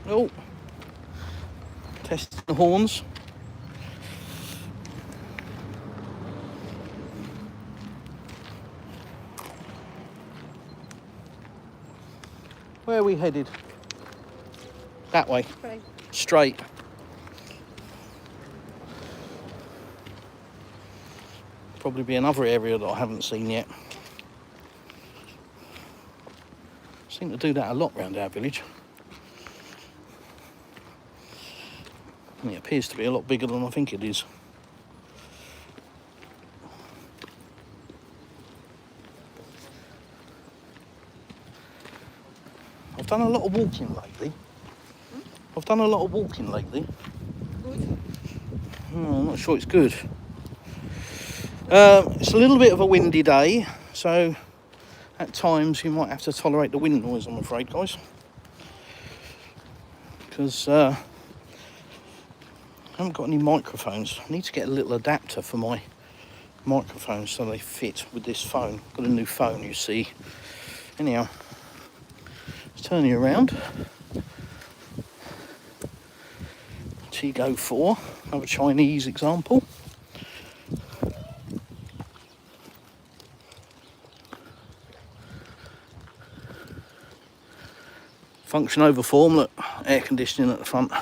Oh, testing the horns. Where are we headed? That way. Straight. Probably be another area that I haven't seen yet. Seem to do that a lot around our village. And it appears to be a lot bigger than I think it is. I've done a lot of walking lately. Good. Oh, I'm not sure it's good. It's a little bit of a windy day, so at times you might have to tolerate the wind noise, I'm afraid, guys. Because I haven't got any microphones. I need to get a little adapter for my microphones so they fit with this phone. Got a new phone, you see. Anyhow, let's turn you around. Go 4, another Chinese example. Function over form, look, air conditioning at the front.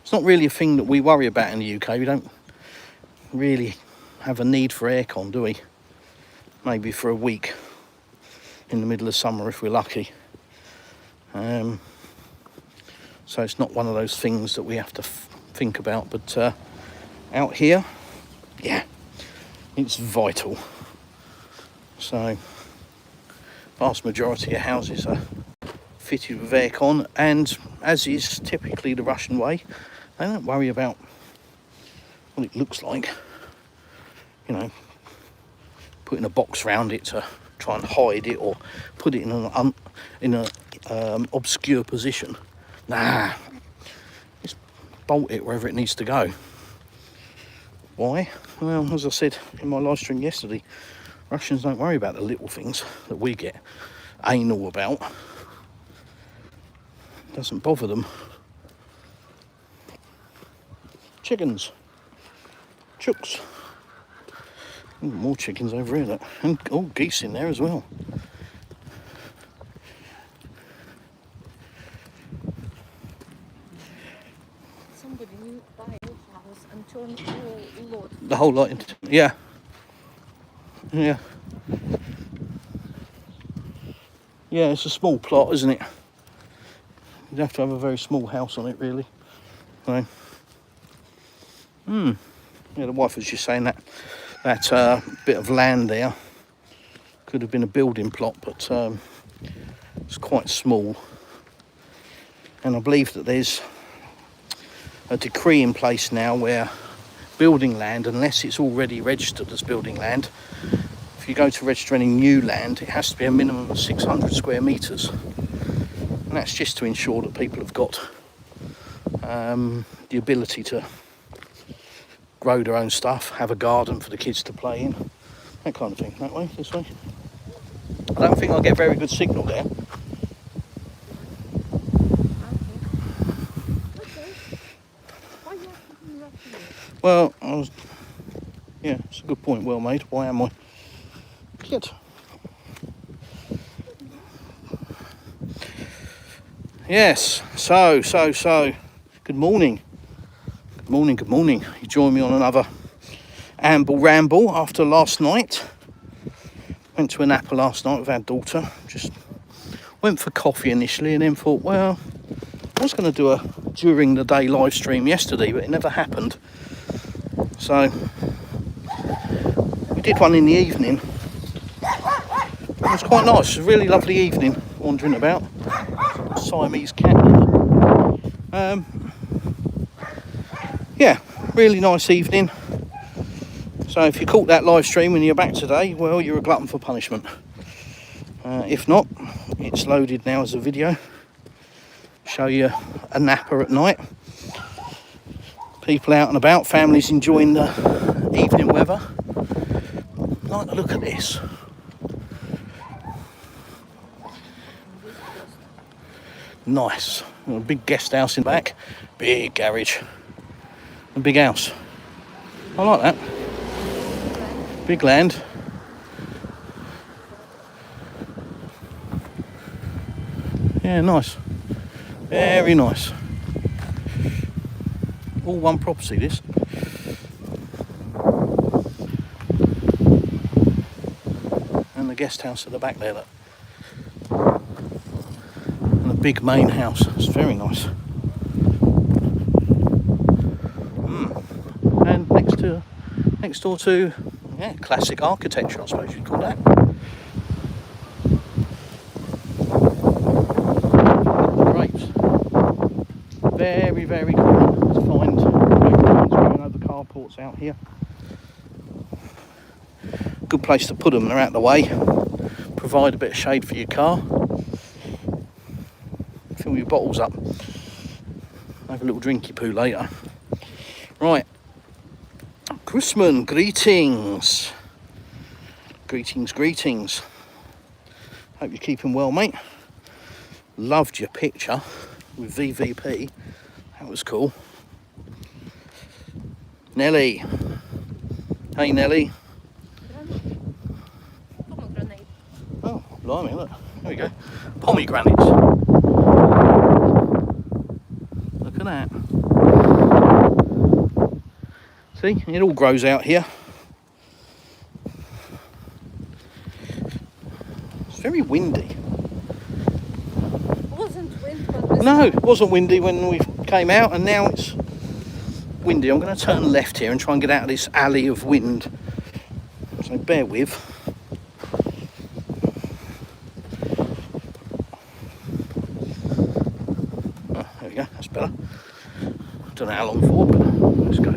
It's not really a thing that we worry about in the UK. We don't really have a need for aircon, do we? Maybe for a week in the middle of summer if we're lucky. So it's not one of those things that we have to think about, but out here, yeah, it's vital. So vast majority of houses are fitted with aircon, and as is typically the Russian way, they don't worry about what it looks like, you know, putting a box around it to try and hide it or put it in an obscure position. Nah, just bolt it wherever it needs to go. Why? Well, as I said in my live stream yesterday, Russians don't worry about the little things that we get anal about. Doesn't bother them. Chickens. Chooks. Ooh, more chickens over here, look. And geese in there as well. Somebody new buy a house and turn the whole lot. The whole lot into, yeah. Yeah. Yeah, it's a small plot, isn't it? You'd have to have a very small house on it, really. So, yeah, the wife was just saying that bit of land there could have been a building plot, but it's quite small. And I believe that there's a decree in place now where building land, unless it's already registered as building land, if you go to register any new land, it has to be a minimum of 600 square metres. And that's just to ensure that people have got the ability to grow their own stuff, have a garden for the kids to play in, that kind of thing. That way, this way. I don't think I'll get very good signal there. Well, yeah, it's a good point, well made. Why am I? Kid. Yes, so. Good morning. Good morning. You join me on another amble ramble after last night. Went to a napper last night with our daughter. Just went for coffee initially and then thought, well, I was going to do a during the day live stream yesterday, but it never happened. So we did one in the evening. It was quite nice. It was a really lovely evening wandering about. Siamese cat. Yeah, really nice evening. So if you caught that live stream when you're back today, well, you're a glutton for punishment. If not, it's loaded now as a video. Show you a napper at night. People out and about, families enjoying the evening weather. Like the look at this. Nice. A big guest house in the back. Big garage. A big house. I like that. Big land. Yeah, nice. Very nice. All one property, this. And the guest house at the back there, look. And a big main house. It's very nice. And next door to, yeah, classic architecture, I suppose you'd call that. Very, very common to find going over carports out here. Good place to put them, they're out of the way. Provide a bit of shade for your car. Fill your bottles up. Have a little drinky poo later. Right. Chrisman, greetings. Greetings. Hope you're keeping well, mate. Loved your picture with VVP. That was cool. Nelly. Hey, Nelly. Pomegranate. Oh, blimey, look. There we go. Pomegranates. Look at that. See, it all grows out here. It's very windy. No, it wasn't windy when we came out, and now it's windy. I'm going to turn left here and try and get out of this alley of wind. So bear with. Oh, there we go, that's better. Don't know how long for, but let's go.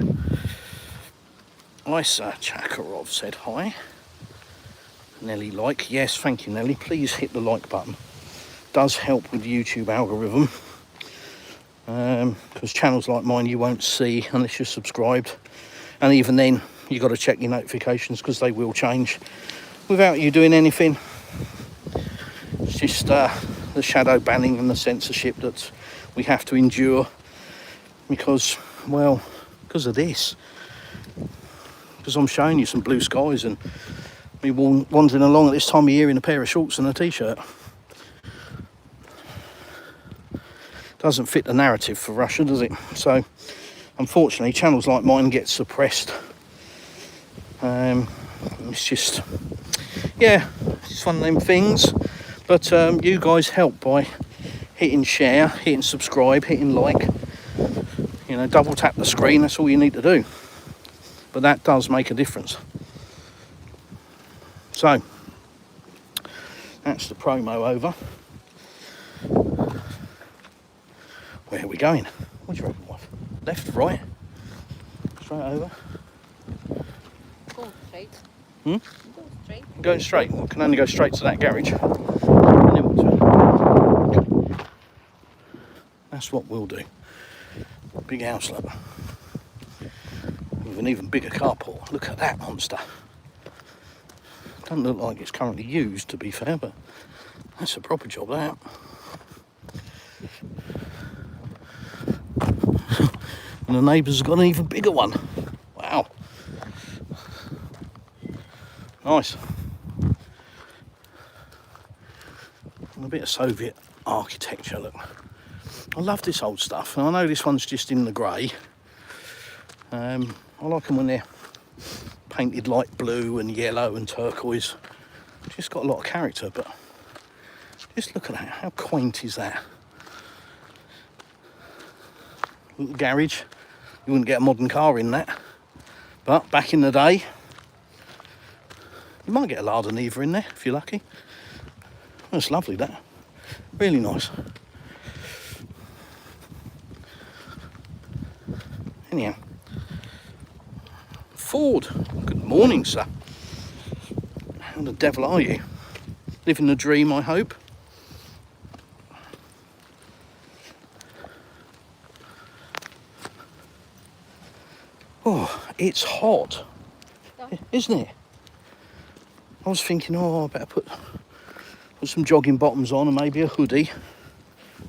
Isa Chakarov said hi. Nelly like. Yes, thank you, Nelly. Please hit the like button. Does help with the YouTube algorithm, because channels like mine you won't see unless you're subscribed, and even then you got to check your notifications because they will change without you doing anything. It's just the shadow banning and the censorship that we have to endure because of this, because I'm showing you some blue skies and me wandering along at this time of year in a pair of shorts and a t-shirt. Doesn't fit the narrative for Russia, does it? So unfortunately channels like mine get suppressed. It's just, yeah, it's one of them things, but you guys help by hitting share, hitting subscribe, hitting like, you know, double tap the screen. That's all you need to do, but that does make a difference. So that's the promo over. Where are we going? What do you reckon, wife? Left, right? Straight over? Go straight. Hmm? Go straight. Going straight? Well, can only go straight to that garage. And then we'll turn. Okay. That's what we'll do. Big house, look. With an even bigger carport. Look at that monster. Doesn't look like it's currently used, to be fair, but that's a proper job, that. And the neighbours have got an even bigger one. Wow. Nice. And a bit of Soviet architecture, look. I love this old stuff. And I know this one's just in the grey. I like them when they're painted light blue and yellow and turquoise. Just got a lot of character, but just look at that. How quaint is that? Little garage. You wouldn't get a modern car in that, but back in the day you might get a Lada Niva in there if you're lucky. That's lovely, that. Really nice. Anyhow, Ford, good morning, sir. How the devil are you? Living the dream, I hope. Oh, it's hot, isn't it? I was thinking, oh, I better put some jogging bottoms on and maybe a hoodie.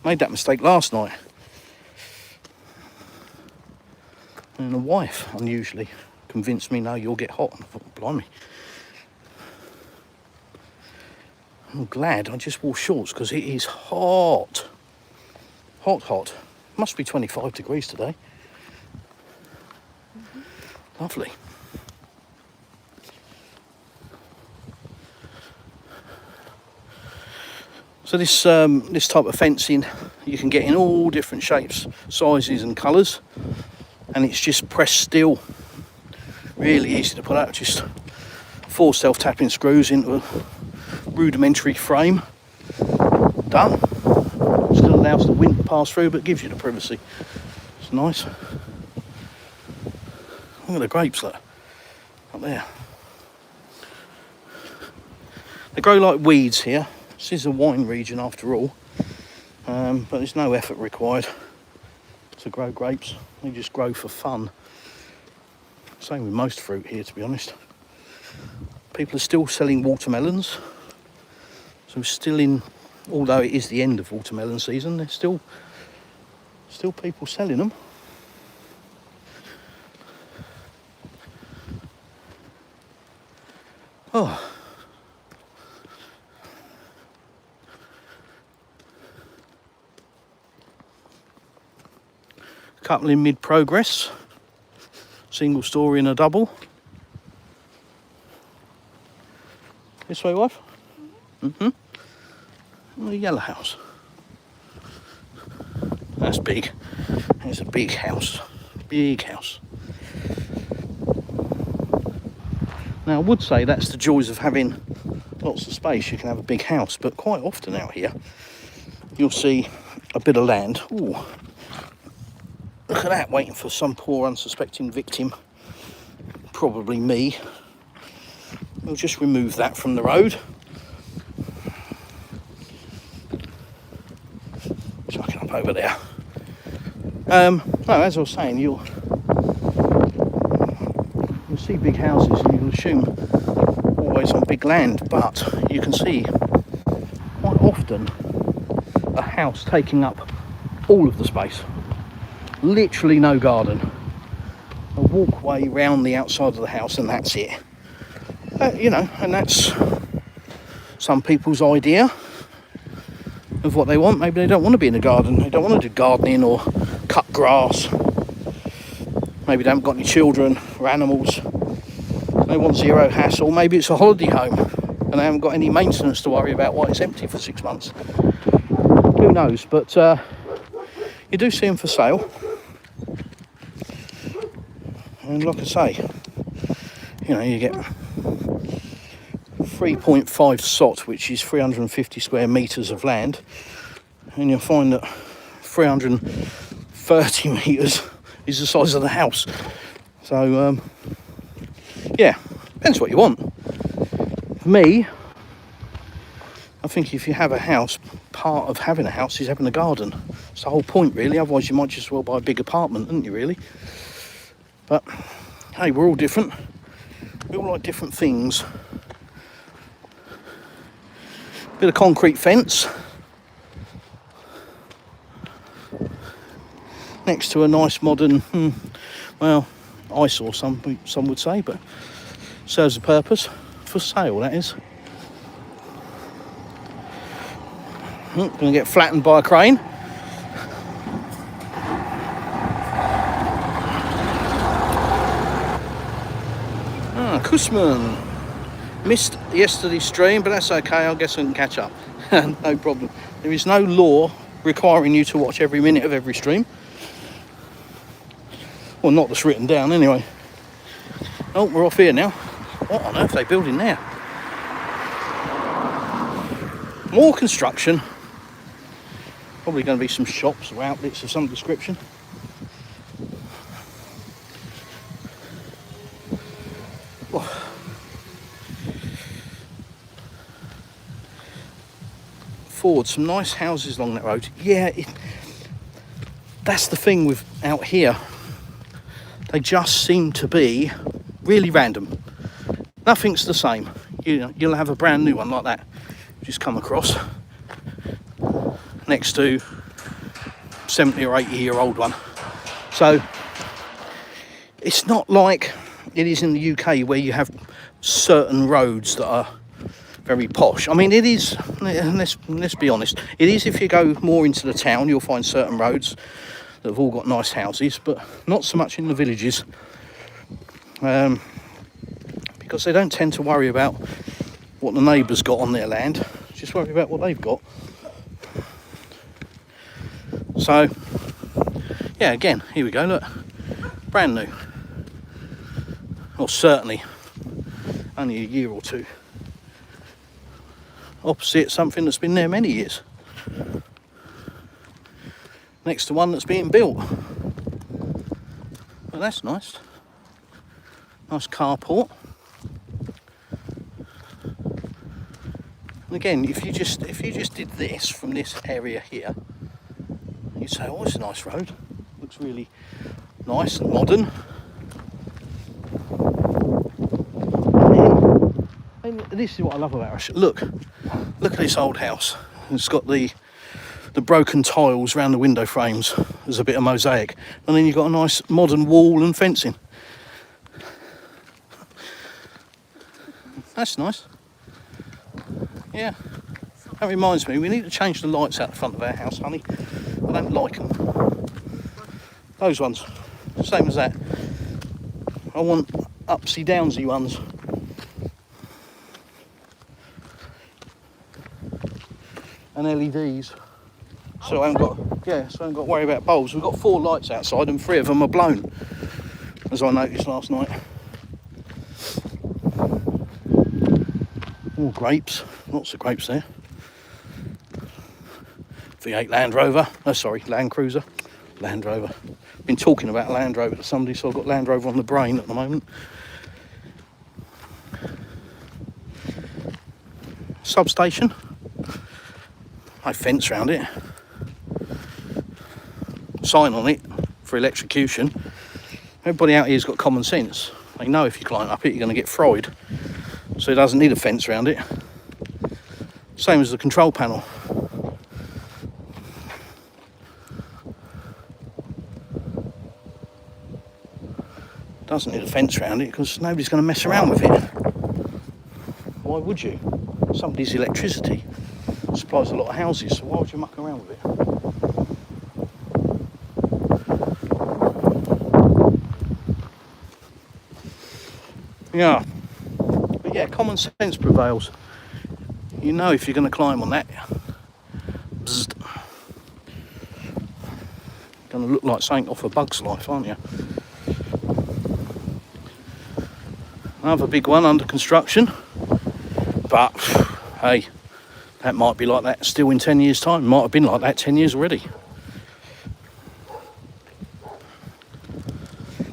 Made that mistake last night. And the wife unusually convinced me, no, you'll get hot. And I thought, blimey. I'm glad I just wore shorts because it is hot. Hot. Must be 25 degrees today. Lovely. So this type of fencing you can get in all different shapes, sizes and colours, and it's just pressed steel. Really easy to put out, just 4 self-tapping screws into a rudimentary frame. Done. Still allows the wind to pass through, but gives you the privacy. It's nice. Look at the grapes, look, up there. They grow like weeds here. This is a wine region after all, but there's no effort required to grow grapes. They just grow for fun. Same with most fruit here, to be honest. People are still selling watermelons, so we're still in, although it is the end of watermelon season, there's still people selling them. Oh. Couple in mid-progress. Single story and a double. This way, wife? Mm-hmm. The yellow house. That's big. It's a big house. Big house. Now, I would say that's the joys of having lots of space. You can have a big house, but quite often out here, you'll see a bit of land. Ooh. Look at that, waiting for some poor unsuspecting victim, probably me. We'll just remove that from the road. Chuck it up over there. No, as I was saying, you'll see big houses and you'll assume always on big land, but you can see quite often a house taking up all of the space. Literally no garden. A walkway round the outside of the house and that's it. You know, and that's some people's idea of what they want. Maybe they don't want to be in a garden. They don't want to do gardening or cut grass. Maybe they haven't got any children or animals. They want zero hassle. Maybe it's a holiday home and they haven't got any maintenance to worry about while it's empty for 6 months. Who knows? But you do see them for sale. And like I say, you know, you get 3.5 sot, which is 350 square metres of land, and you'll find that 330 metres is the size of the house. So, yeah, depends what you want. For me, I think if you have a house, part of having a house is having a garden. It's the whole point, really. Otherwise, you might just as well buy a big apartment, wouldn't you, really? But, hey, we're all different. We all like different things. Bit of concrete fence. Next to a nice modern, well, eyesore, some would say, but serves a purpose. For sale, that is. Going to get flattened by a crane. Kusman. Missed yesterday's stream, but that's okay. I guess I can catch up. No problem. There is no law requiring you to watch every minute of every stream. Well, not that's written down anyway. Oh, we're off here now. What on earth are they building there? More construction. Probably going to be some shops or outlets of some description. Forward, some nice houses along that road. Yeah, that's the thing with out here. They just seem to be really random. Nothing's the same. You know, you'll have a brand new one like that just come across next to 70 or 80-year-old one. So it's not like it is in the UK where you have certain roads that are very posh. I mean, it is, let's be honest, it is if you go more into the town, you'll find certain roads that have all got nice houses, but not so much in the villages, because they don't tend to worry about what the neighbours got on their land, just worry about what they've got. So, yeah, again, here we go, look, brand new. Or certainly only a year or two. Opposite something that's been there many years. Next to one that's being built. Well, that's nice. Nice carport. And again, if you just did this from this area here, you'd say, oh, it's a nice road. Looks really nice and modern. And this is what I love about it. Look at this old house. It's got the broken tiles around the window frames as a bit of mosaic, and then you've got a nice modern wall and fencing. That's nice. Yeah, that reminds me, we need to change the lights out the front of our house, honey. I don't like them. Those ones, same as that. I want upsy downsy ones. And LEDs, so I haven't got to worry about bulbs. We've got 4 lights outside and 3 of them are blown, as I noticed last night. More grapes, lots of grapes there. V8 Land Rover, Land Cruiser, Land Rover. Been talking about Land Rover to somebody, so I've got Land Rover on the brain at the moment. Substation. I fence around it, sign on it for electrocution. Everybody out here's got common sense. They know if you climb up it, you're going to get fried. So it doesn't need a fence around it. Same as the control panel. Doesn't need a fence around it because nobody's going to mess around with it. Why would you? Somebody's electricity supplies a lot of houses, so why would you muck around with it? Yeah, but yeah, common sense prevails. You know if you're going to climb on that, bzzzt, going to look like something off A Bug's Life, aren't you? Another big one under construction, but hey, that might be like that still in 10 years' time. Might have been like that 10 years already.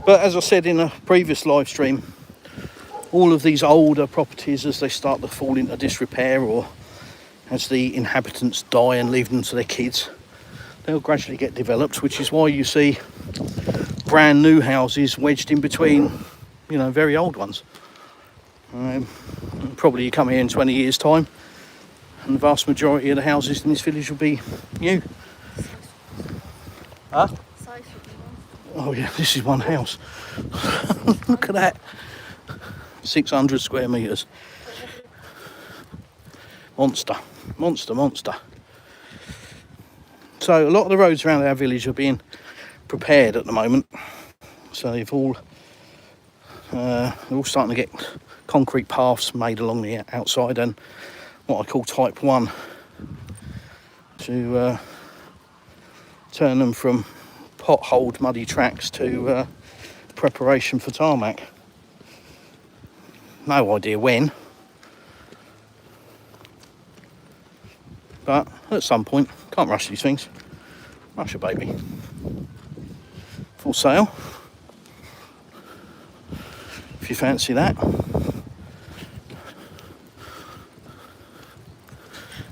But as I said in a previous live stream, all of these older properties, as they start to fall into disrepair or as the inhabitants die and leave them to their kids, they'll gradually get developed, which is why you see brand new houses wedged in between, very old ones. Probably you come here in 20 years' time, and the vast majority of the houses in this village will be new. Huh? Oh yeah, this is one house. Look at that. 600 square metres. Monster. So a lot of the roads around our village are being prepared at the moment. So they're all starting to get concrete paths made along the outside and what I call type 1 to turn them from potholed muddy tracks to preparation for tarmac. No idea when, but at some point, can't rush these things. Rush a baby. For sale, if you fancy that.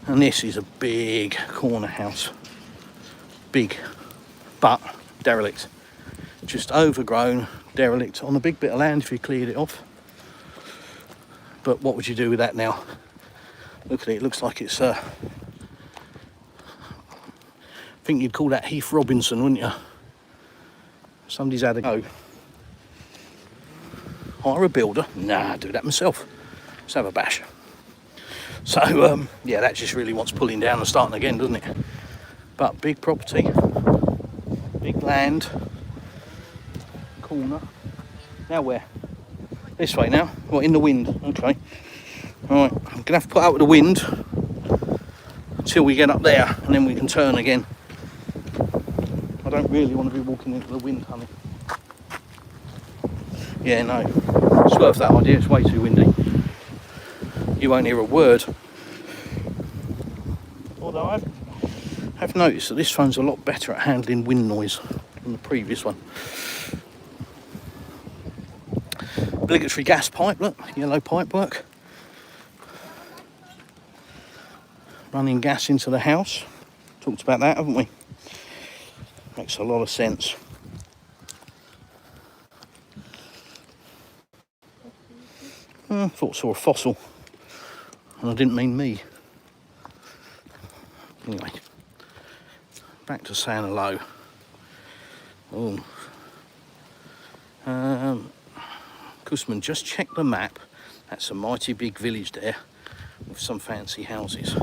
And this is a big corner house. Big, but derelict. Just overgrown, derelict on a big bit of land if you cleared it off. But what would you do with that now? Look at it, it looks like it's think you'd call that Heath Robinson, wouldn't you? Somebody's had a go. Hire a builder? Nah, do that myself. Let's have a bash. So, yeah, that just really wants pulling down and starting again, doesn't it? But big property, big land, corner. Now where? This way now? What, in the wind? Okay. Alright, I'm going to have to put out with the wind until we get up there, and then we can turn again. I don't really want to be walking into the wind, honey. Yeah, no. Swerve that idea, it's way too windy. You won't hear a word. Although I have noticed that this phone's a lot better at handling wind noise than the previous one. Obligatory gas pipe, look, yellow pipe work. Running gas into the house. Talked about that, haven't we? Makes a lot of sense. I thought I saw a fossil, and I didn't mean me. Anyway, back to saying hello. Oh. Guzman, just check the map. That's a mighty big village there with some fancy houses.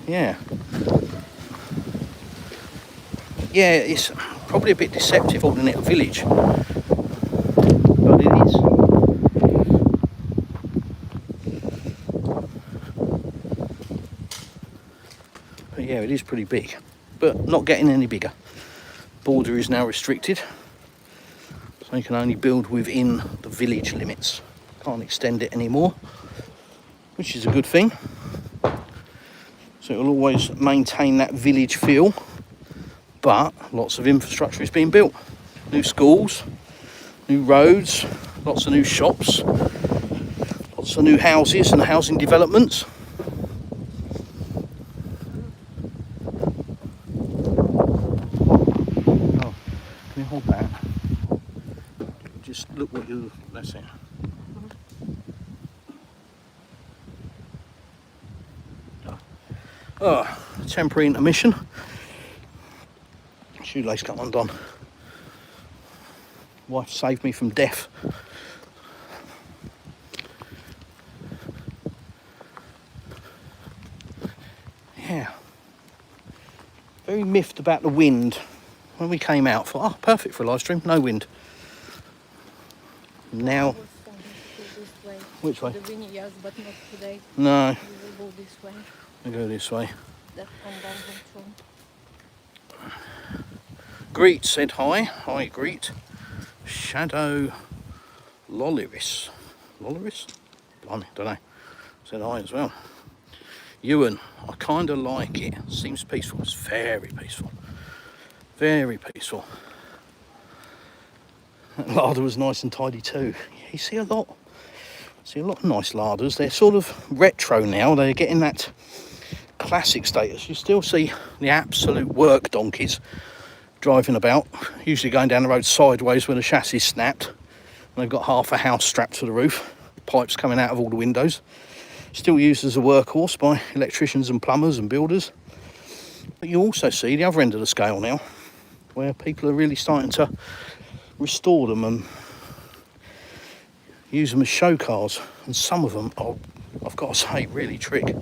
Yeah. Yeah, it's probably a bit deceptive calling it a village. But it is. But yeah, it is pretty big. But not getting any bigger. Border is now restricted. So you can only build within the village limits. Can't extend it anymore, which is a good thing. So it will always maintain that village feel, but lots of infrastructure is being built. New schools, new roads, lots of new shops, lots of new houses and housing developments. Oh, can you hold that? Just look what you, that's it. Oh, temporary intermission. Shoelace got undone. Wife saved me from death. Yeah. Very miffed about the wind. When we came out, thought, oh, perfect for a live stream, no wind. Now, which way? The vineyards, but not today. No. We will go this way. We go this way. That one down from. Greet said hi. Hi, Greet. Shadow Loliris. Loliris? Blimey, don't know. Said hi as well. Ewan, I kind of like it. Seems peaceful. It's very peaceful. Very peaceful. That larder was nice and tidy too. You see a lot of nice larders. They're sort of retro now. They're getting that classic status. You still see the absolute work donkeys driving about, usually going down the road sideways when the chassis snapped. And they've got half a house strapped to the roof, pipes coming out of all the windows. Still used as a workhorse by electricians and plumbers and builders. But you also see the other end of the scale now, where people are really starting to restore them and use them as show cars. And some of them are, I've got to say, really trick.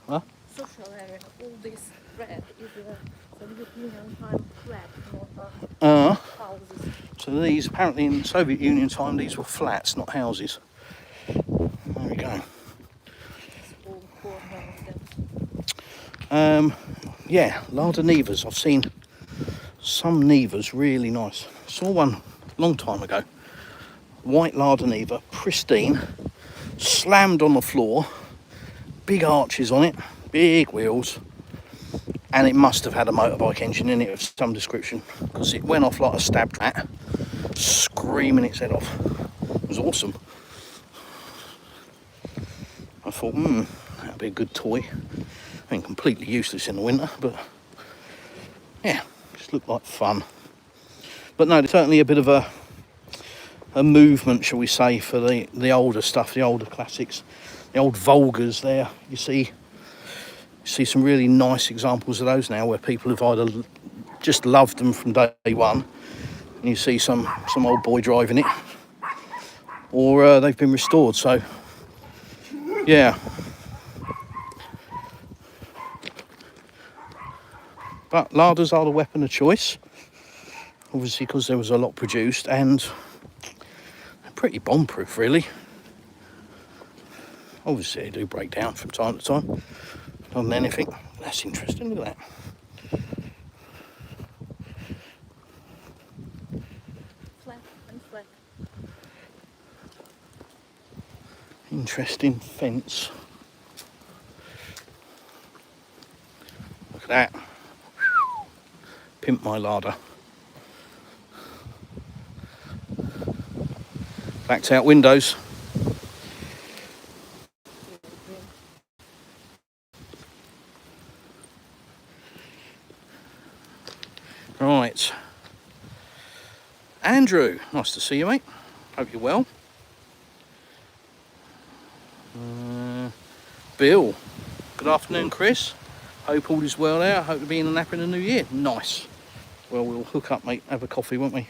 Huh? Social area, all this red is Soviet Union time flat, not houses. So these, apparently in Soviet Union time, these were flats, not houses. There we go. All corner of them. Yeah, larder nevas. I've seen some nevas really nice. Saw one a long time ago. White larder neva, pristine, slammed on the floor, big arches on it, big wheels, and it must have had a motorbike engine in it of some description, because it went off like a stabbed rat, screaming its head off. It was awesome. I thought, that'd be a good toy. I mean, completely useless in the winter, but yeah, just looked like fun. But no, there's certainly a bit of a movement, shall we say, for the older stuff, the older classics, the old Volgas there. You see see some really nice examples of those now, where people have either just loved them from day one, and you see some old boy driving it, or they've been restored. So yeah, but larders are the weapon of choice, obviously, because there was a lot produced, and they're pretty bomb-proof, really. Obviously they do break down from time to time, not than anything. That's interesting, look at that. Flat and flat. Interesting fence. Look at that. Pimp my larder. Blacked out windows. Right. Andrew, nice to see you, mate. Hope you're well. Bill, good afternoon, Chris. Hope all is well there. Hope to be in a nap in the new year. Nice. Well, we'll hook up, mate. Have a coffee, won't we?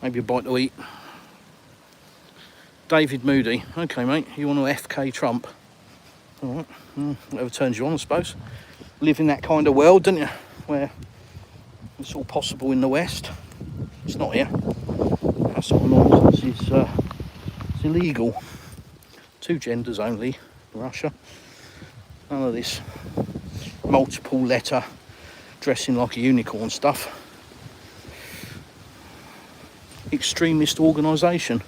Maybe a bite to eat. David Moody. Okay, mate. You want to FK Trump? All right. Whatever turns you on, I suppose. Live in that kind of world, don't you? Where it's all possible in the West. It's not here. That sort of nonsense is it's illegal. 2 genders only in Russia. None of this multiple letter dressing like a unicorn stuff. Extremist organisation.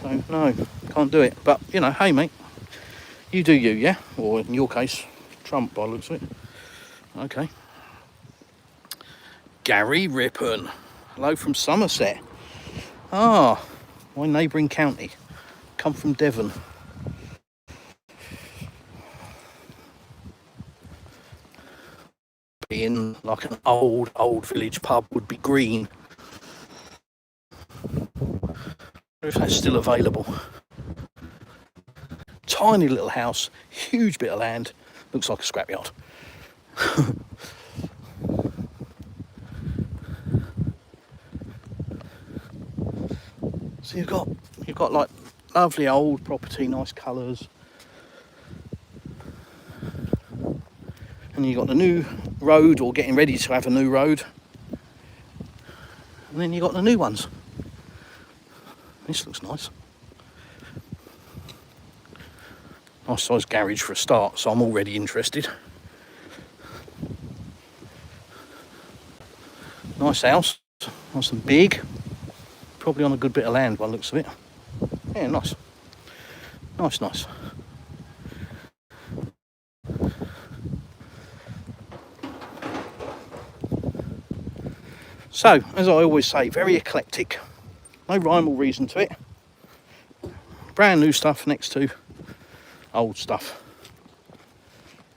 So no, can't do it. But you know, hey mate, you do you, yeah? Or in your case, Trump by the looks of it. Okay. Gary Rippon. Hello from Somerset. Ah, my neighbouring county. Come from Devon. Being like an old village pub would be green. I wonder if that's still available. Tiny little house, huge bit of land, looks like a scrapyard. So you've got like lovely old property, nice colours. And you've got the new road, or getting ready to have a new road. And then you've got the new ones. This looks nice. Nice size garage for a start, so I'm already interested. Nice house, nice and big. Probably on a good bit of land by the looks of it. Yeah, nice. Nice. So, as I always say, very eclectic. No rhyme or reason to it. Brand new stuff next to old stuff.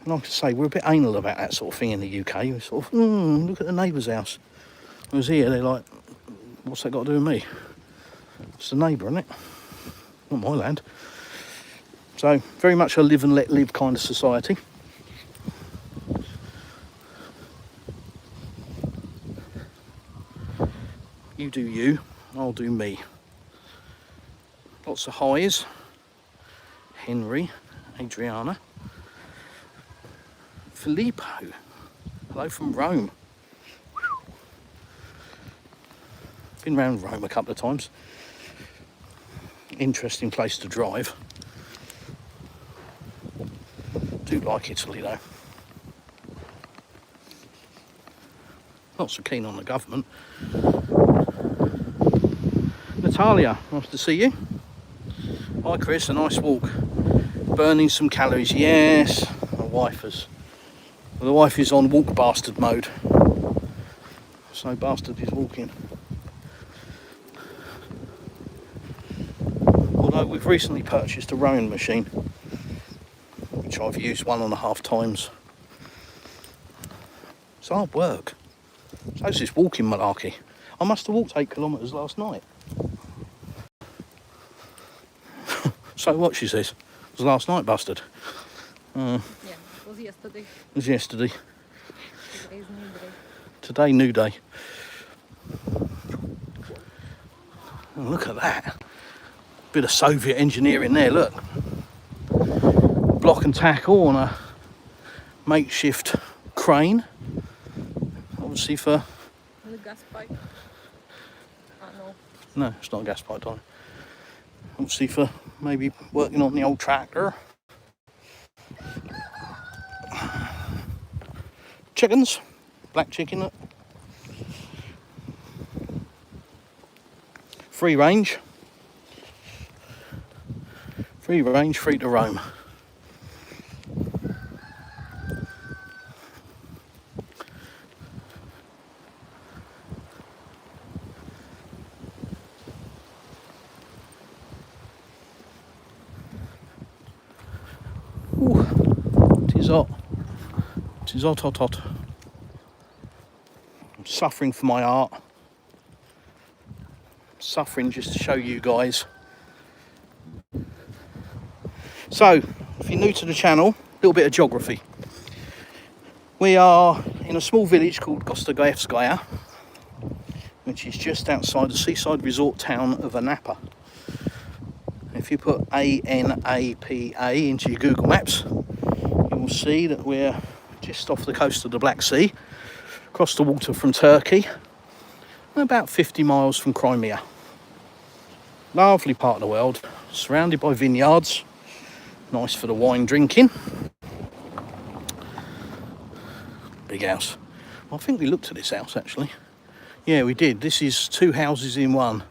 And like I say, we're a bit anal about that sort of thing in the UK. We're sort of, look at the neighbour's house. Whereas here, they're like, what's that got to do with me? It's the neighbour, isn't it? Not my land. So, very much a live and let live kind of society. You do you, I'll do me. Lots of highs. Henry, Adriana. Filippo. Hello from Rome. Been around Rome a couple of times. Interesting place to drive. Do like Italy though. Not so keen on the government. Natalia, nice to see you. Hi Chris, a nice walk. Burning some calories, yes. My wife is. Well, the wife is on walk bastard mode. So bastard is walking. Although we've recently purchased a rowing machine, which I've used 1.5 times. It's hard work. So it's this walking malarkey. I must have walked 8 kilometres last night. So what, she says? It was last night, bastard. Yeah, it was yesterday. It was yesterday. Today's new day. Today, new day. Oh, look at that. Bit of Soviet engineering there, look. Block and tackle on a makeshift crane. Obviously for... And the gas pipe. No. No, it's not a gas pipe, darling. Obviously for maybe working on the old tractor. Chickens. Black chicken, look. Free range. Free range, free to roam. Ooh, tis hot. Tis hot, hot, hot. I'm suffering for my art. Suffering just to show you guys. So, if you're new to the channel, a little bit of geography. We are in a small village called Gostogayevskaya, which is just outside the seaside resort town of Anapa. If you put A-N-A-P-A into your Google Maps, you will see that we're just off the coast of the Black Sea, across the water from Turkey, and about 50 miles from Crimea. Lovely part of the world, surrounded by vineyards, nice for the wine drinking. Big house. Well, I think we looked at this house actually. Yeah, we did. This is two houses in one.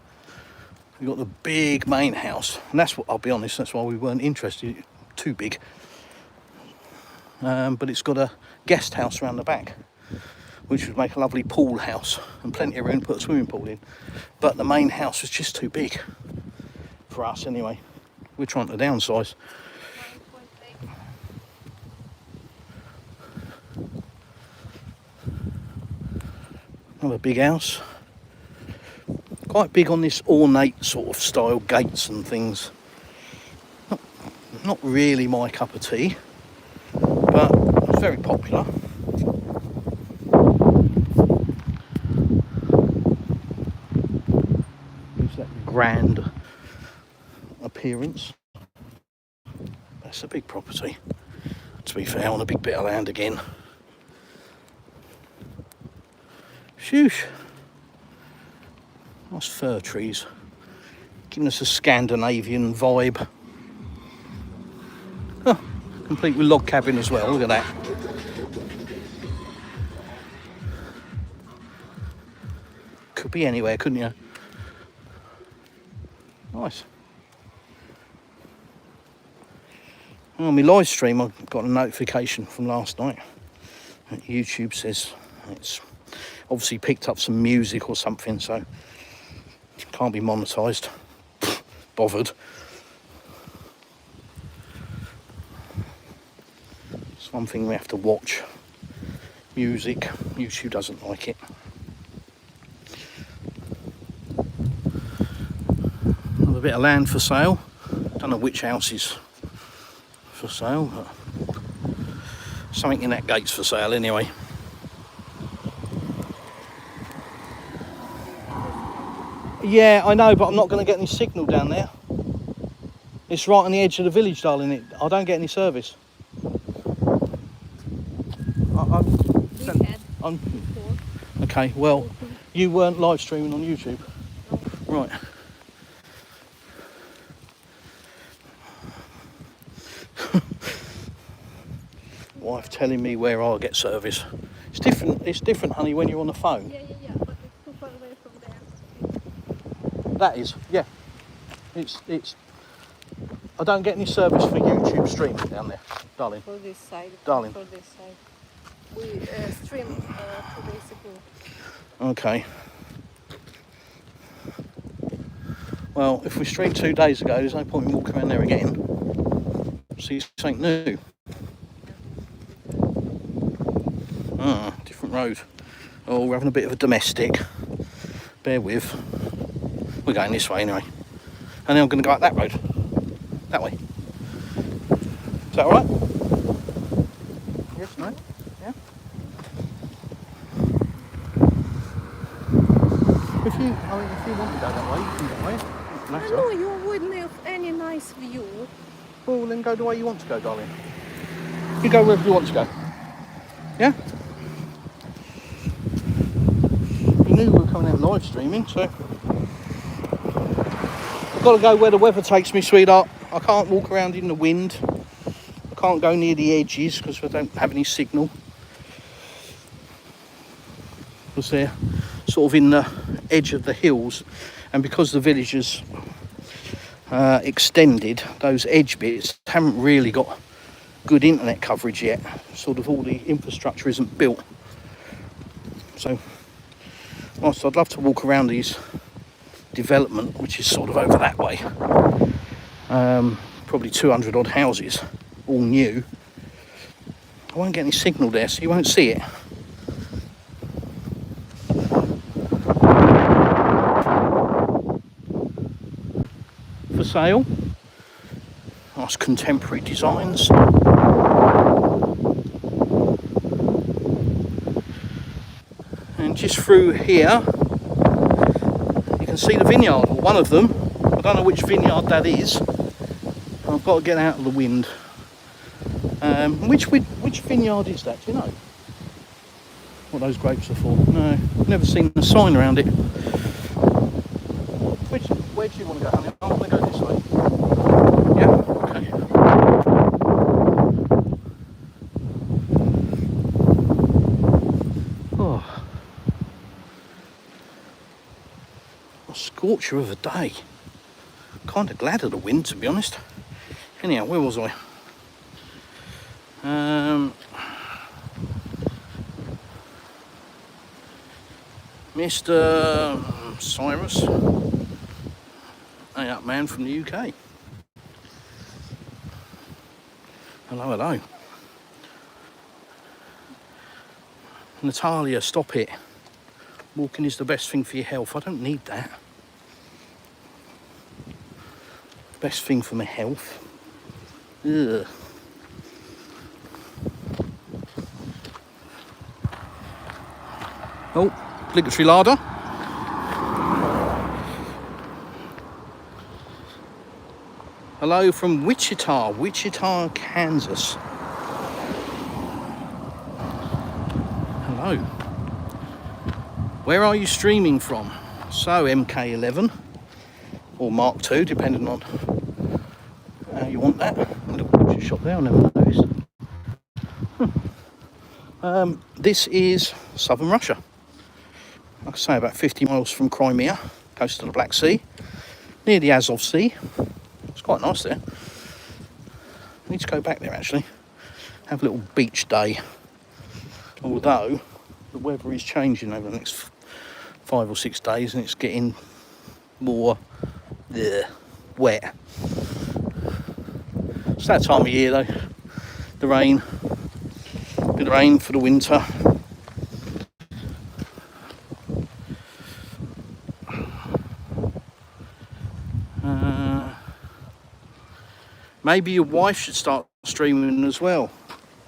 We've got the big main house, and that's what, I'll be honest, that's why we weren't interested. Too big. But it's got a guest house around the back, which would make a lovely pool house and plenty of room to put a swimming pool in. But the main house was just too big for us anyway. We're trying to downsize. Another big house. Quite big on this ornate sort of style gates and things. Not really my cup of tea, but it's very popular. Gives that grand appearance. That's a big property. To be fair, on a big bit of land again. Shoosh. Nice fir trees. Giving us a Scandinavian vibe. Oh, complete with log cabin as well, look at that. Could be anywhere, couldn't you? Nice. On my live stream, I got a notification from last night. YouTube says it's obviously picked up some music or something, so can't be monetised. Bothered. It's one thing we have to watch. Music. YouTube doesn't like it. Another bit of land for sale. Don't know which house is for sale, but something in that gate's for sale anyway. Yeah, I know, but I'm not going to get any signal down there. It's right on the edge of the village, darling. I don't get any service. Okay, well, you weren't live streaming on YouTube. Right. Wife telling me where I'll get service. It's different, honey, when you're on the phone. Yeah, but it's too far away from there. That is, yeah. It's. I don't get any service for YouTube streaming down there, darling. For this side. Darling. For this side. We streamed 2 days ago. Okay. Well, if we streamed 2 days ago, there's no point in walking around there again. See something new. Different road. Oh, we're having a bit of a domestic. Bear with. We're going this way anyway. And then I'm going to go up that road. That way. Is that alright? Yes, no? Yeah? If you want to go that way, you can go that way. I know you wouldn't have any nice view. Well, then go the way you want to go, darling. You go wherever you want to go. Yeah? You knew we were coming out live streaming, so I've got to go where the weather takes me, sweetheart. I can't walk around in the wind. I can't go near the edges because I don't have any signal. Because they're sort of in the edge of the hills, and because the village is extended, those edge bits haven't really got good internet coverage yet. Sort of all the infrastructure isn't built. So whilst I'd love to walk around these development, which is sort of over that way, probably 200 odd houses, all new, I won't get any signal there, so you won't see it. For sale, nice contemporary designs. And just through here you can see the vineyard, or one of them. I don't know which vineyard that is. I've got to get out of the wind. Which vineyard is that? Do you know what those grapes are for? No, I've never seen a sign around it. Where do you want to go, honey? I want to go this way. Yeah? Okay. Oh. A scorcher of a day. Kind of glad of the wind, to be honest. Anyhow, where was I? Mr. Cyrus, a up man from the UK. Hello, hello. Natalia, stop it. Walking is the best thing for your health. I don't need that. Best thing for my health. Ugh. Oh, obligatory larder. Hello from Wichita, Kansas. Hello. Where are you streaming from? So MK11 or Mark II, depending on how you want that. A little butcher shop there, I never noticed. This is southern Russia. Like I say, about 50 miles from Crimea, close to the Black Sea, near the Azov Sea. It's quite nice there. I need to go back there actually, have a little beach day. Although the weather is changing over the next 5 or 6 days and it's getting more wet. It's that time of year though. The rain. Bit of rain for the winter. Maybe your wife should start streaming as well.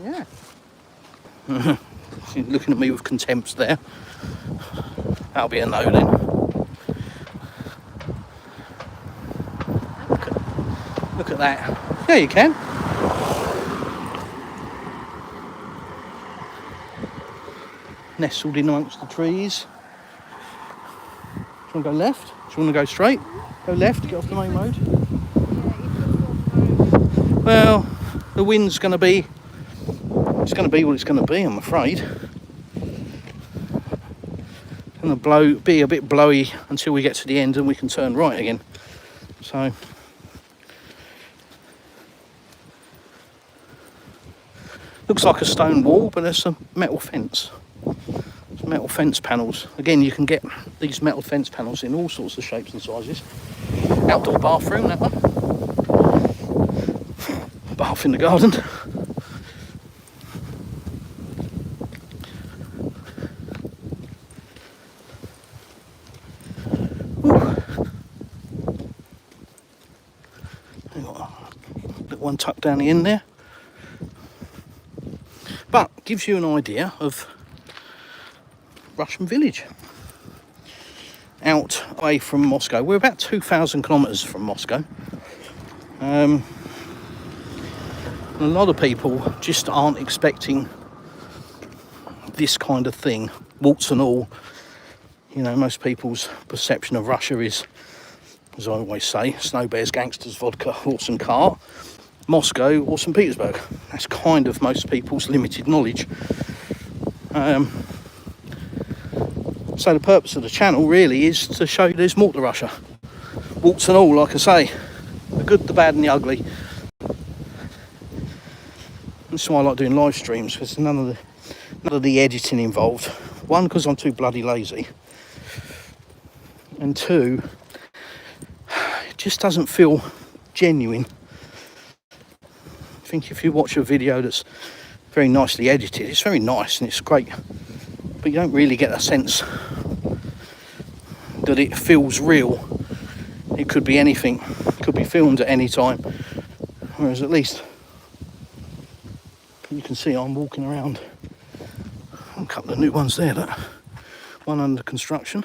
Yeah. She's looking at me with contempt there. That'll be a no then. Look at that. Yeah, you can. Nestled in amongst the trees. Do you want to go left? Do you want to go straight? Go left to get off the main road? Well, the wind's going to be, it's going to be what it's going to be, I'm afraid. It's going to be a bit blowy until we get to the end and we can turn right again. So, looks like a stone wall, but there's some metal fence. There's metal fence panels. Again, you can get these metal fence panels in all sorts of shapes and sizes. Outdoor bathroom, that one. Bath in the garden. Got a little one tucked down the end there. But gives you an idea of Russian village. Out away from Moscow. We're about 2,000 kilometers from Moscow. A lot of people just aren't expecting this kind of thing, warts and all. You know, most people's perception of Russia is, as I always say, snow bears, gangsters, vodka, horse and cart, Moscow or St. Petersburg. That's kind of most people's limited knowledge. So the purpose of the channel really is to show you there's more to Russia. Warts and all, like I say. The good, the bad and the ugly. That's why I like doing live streams, because none of the editing involved. One, because I'm too bloody lazy. And two, it just doesn't feel genuine. I think if you watch a video that's very nicely edited, it's very nice and it's great, but you don't really get a sense that it feels real. It could be anything, it could be filmed at any time, whereas at least you can see I'm walking around a couple of new ones there, that one under construction.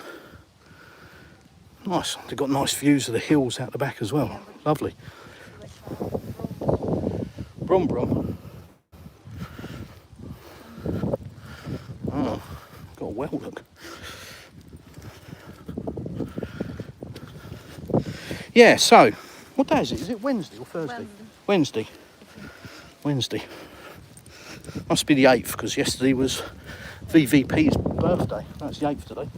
Nice, they've got nice views of the hills out the back as well. Lovely. Brom brom. Oh, got a well look. Yeah, so what day is it? Is it Wednesday or Thursday? Wednesday. Wednesday. Must be the 8th, because yesterday was VVP's birthday. That's the 8th today.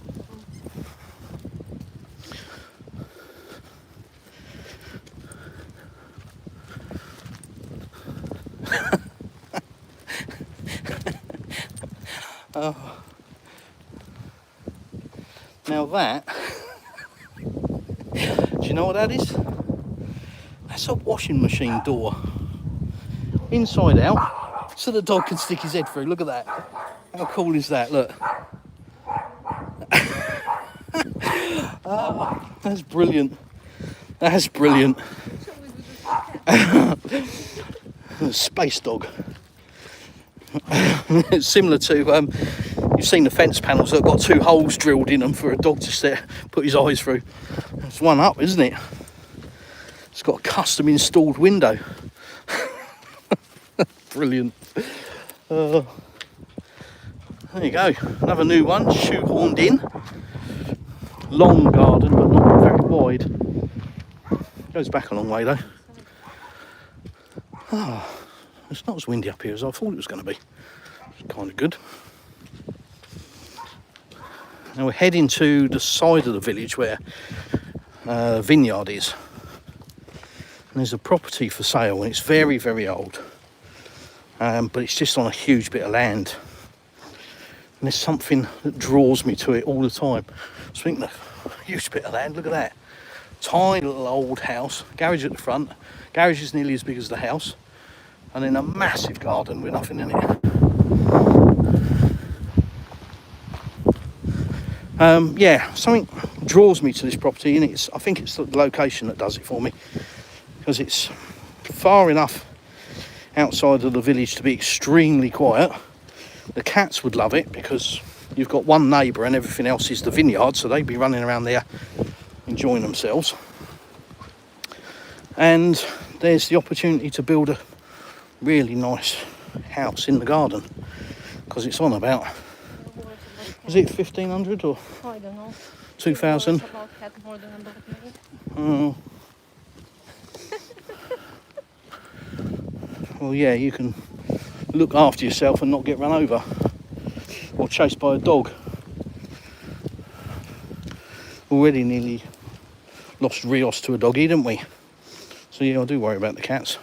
Now that, do you know what that is? That's a washing machine door. Inside out, so the dog can stick his head through. Look at that. How cool is that? Look. Oh, that's brilliant. That's brilliant. Space dog. It's similar to, you've seen the fence panels that have got 2 holes drilled in them for a dog to put his eyes through. It's one up, isn't it? It's got a custom installed window. Brilliant. There you go, another new one, shoehorned in. Long garden, but not very wide. Goes back a long way though. Oh, it's not as windy up here as I thought it was going to be. It's kind of good. Now we're heading to the side of the village where the vineyard is. And there's a property for sale, and it's very, very old. But it's just on a huge bit of land. And there's something that draws me to it all the time. So I think the huge bit of land, look at that. Tiny little old house, garage at the front. Garage is nearly as big as the house. And then a massive garden with nothing in it. Yeah, something draws me to this property, and I think it's the location that does it for me, because it's far enough outside of the village to be extremely quiet. The cats would love it because you've got one neighbour and everything else is the vineyard, so they'd be running around there enjoying themselves. And there's the opportunity to build a really nice house in the garden, because it's on about, is it 1,500 or I don't know. 2,000? Oh. Well, yeah, you can look after yourself and not get run over or chased by a dog. Already nearly lost Rios to a doggy, didn't we? So yeah, I do worry about the cats.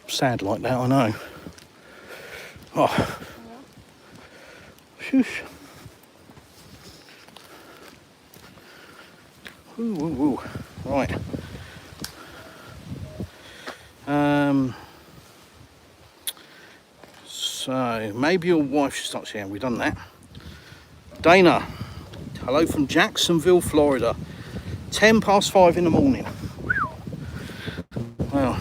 Sad like that, I know. Oh. Shoosh. Ooh, ooh, ooh. Right. So maybe your wife should start saying, we've done that. Dana, hello from Jacksonville, Florida. 5:10 in the morning. Well,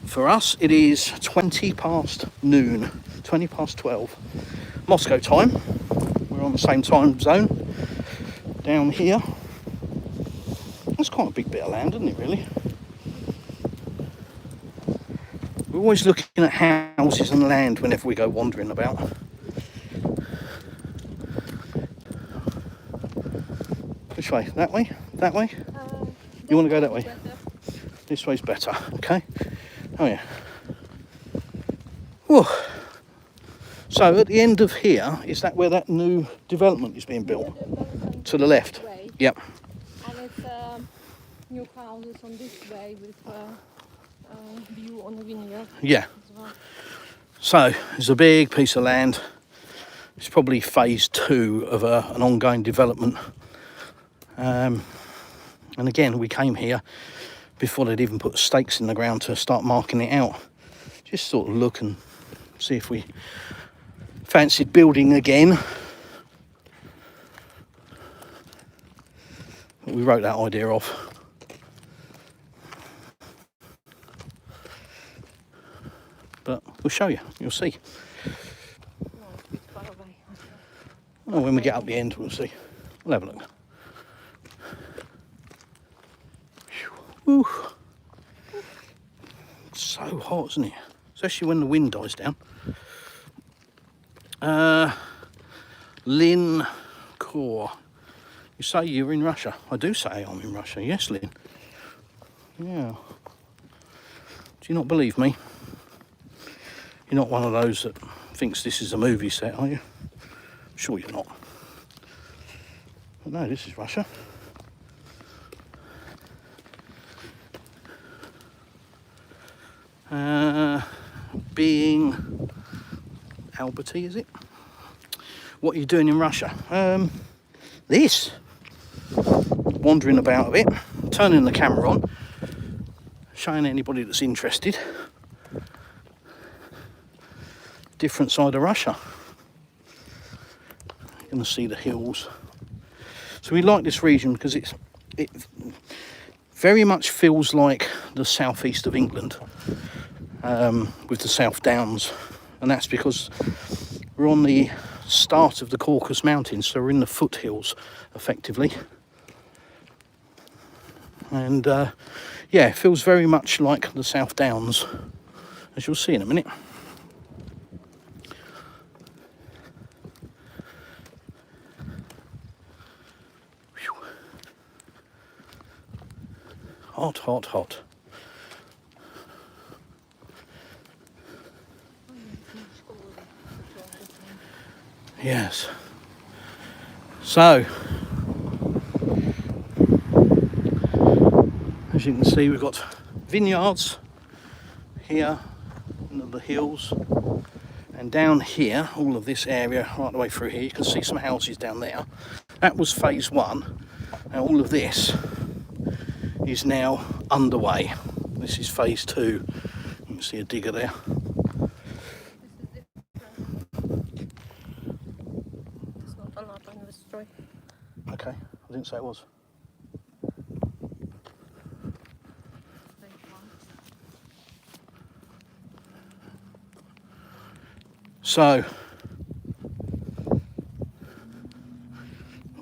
for us it is 20 past noon 20 past 12. Moscow time. We're on the same time zone. Down here. That's quite a big bit of land, isn't it, really? We're always looking at houses and land whenever we go wandering about. Which way? That way? That way? You want to go that way? Better. This way's better, okay? Oh yeah. Whew. So at the end of here, is that where that new development is being built? To the left? Way. Yep. And it's new houses on this way with view on the vineyard Yeah. as well. So there's a big piece of land. It's probably phase 2 of an ongoing development. And again, we came here before they'd even put stakes in the ground to start marking it out. Just sort of look and see if we fancied building again. We wrote that idea off. But we'll show you, you'll see. No, it's a bit far away. Oh, when we get up the end, we'll see. We'll have a look. Whew. It's so hot, isn't it? Especially when the wind dies down. Lynn Core. You say you're in Russia? I do say I'm in Russia. Yes, Lynn. Yeah. Do you not believe me? You're not one of those that thinks this is a movie set, are you? I'm sure you're not. But no, this is Russia. Being Alberty, is it? What are you doing in Russia? This. Wandering about a bit, turning the camera on, showing anybody that's interested. Different side of Russia. You're going to see the hills. So we like this region because it very much feels like the southeast of England, with the South Downs, and that's because we're on the start of the Caucasus Mountains, so we're in the foothills effectively. And yeah, it feels very much like the South Downs, as you'll see in a minute. Whew. Hot, hot, hot. Yes. So, as you can see, we've got vineyards here in the hills, and down here, all of this area right the way through here, you can see some houses down there. That was phase 1, and all of this is now underway. This is phase 2. You can see a digger there. Okay, I didn't say it was. So,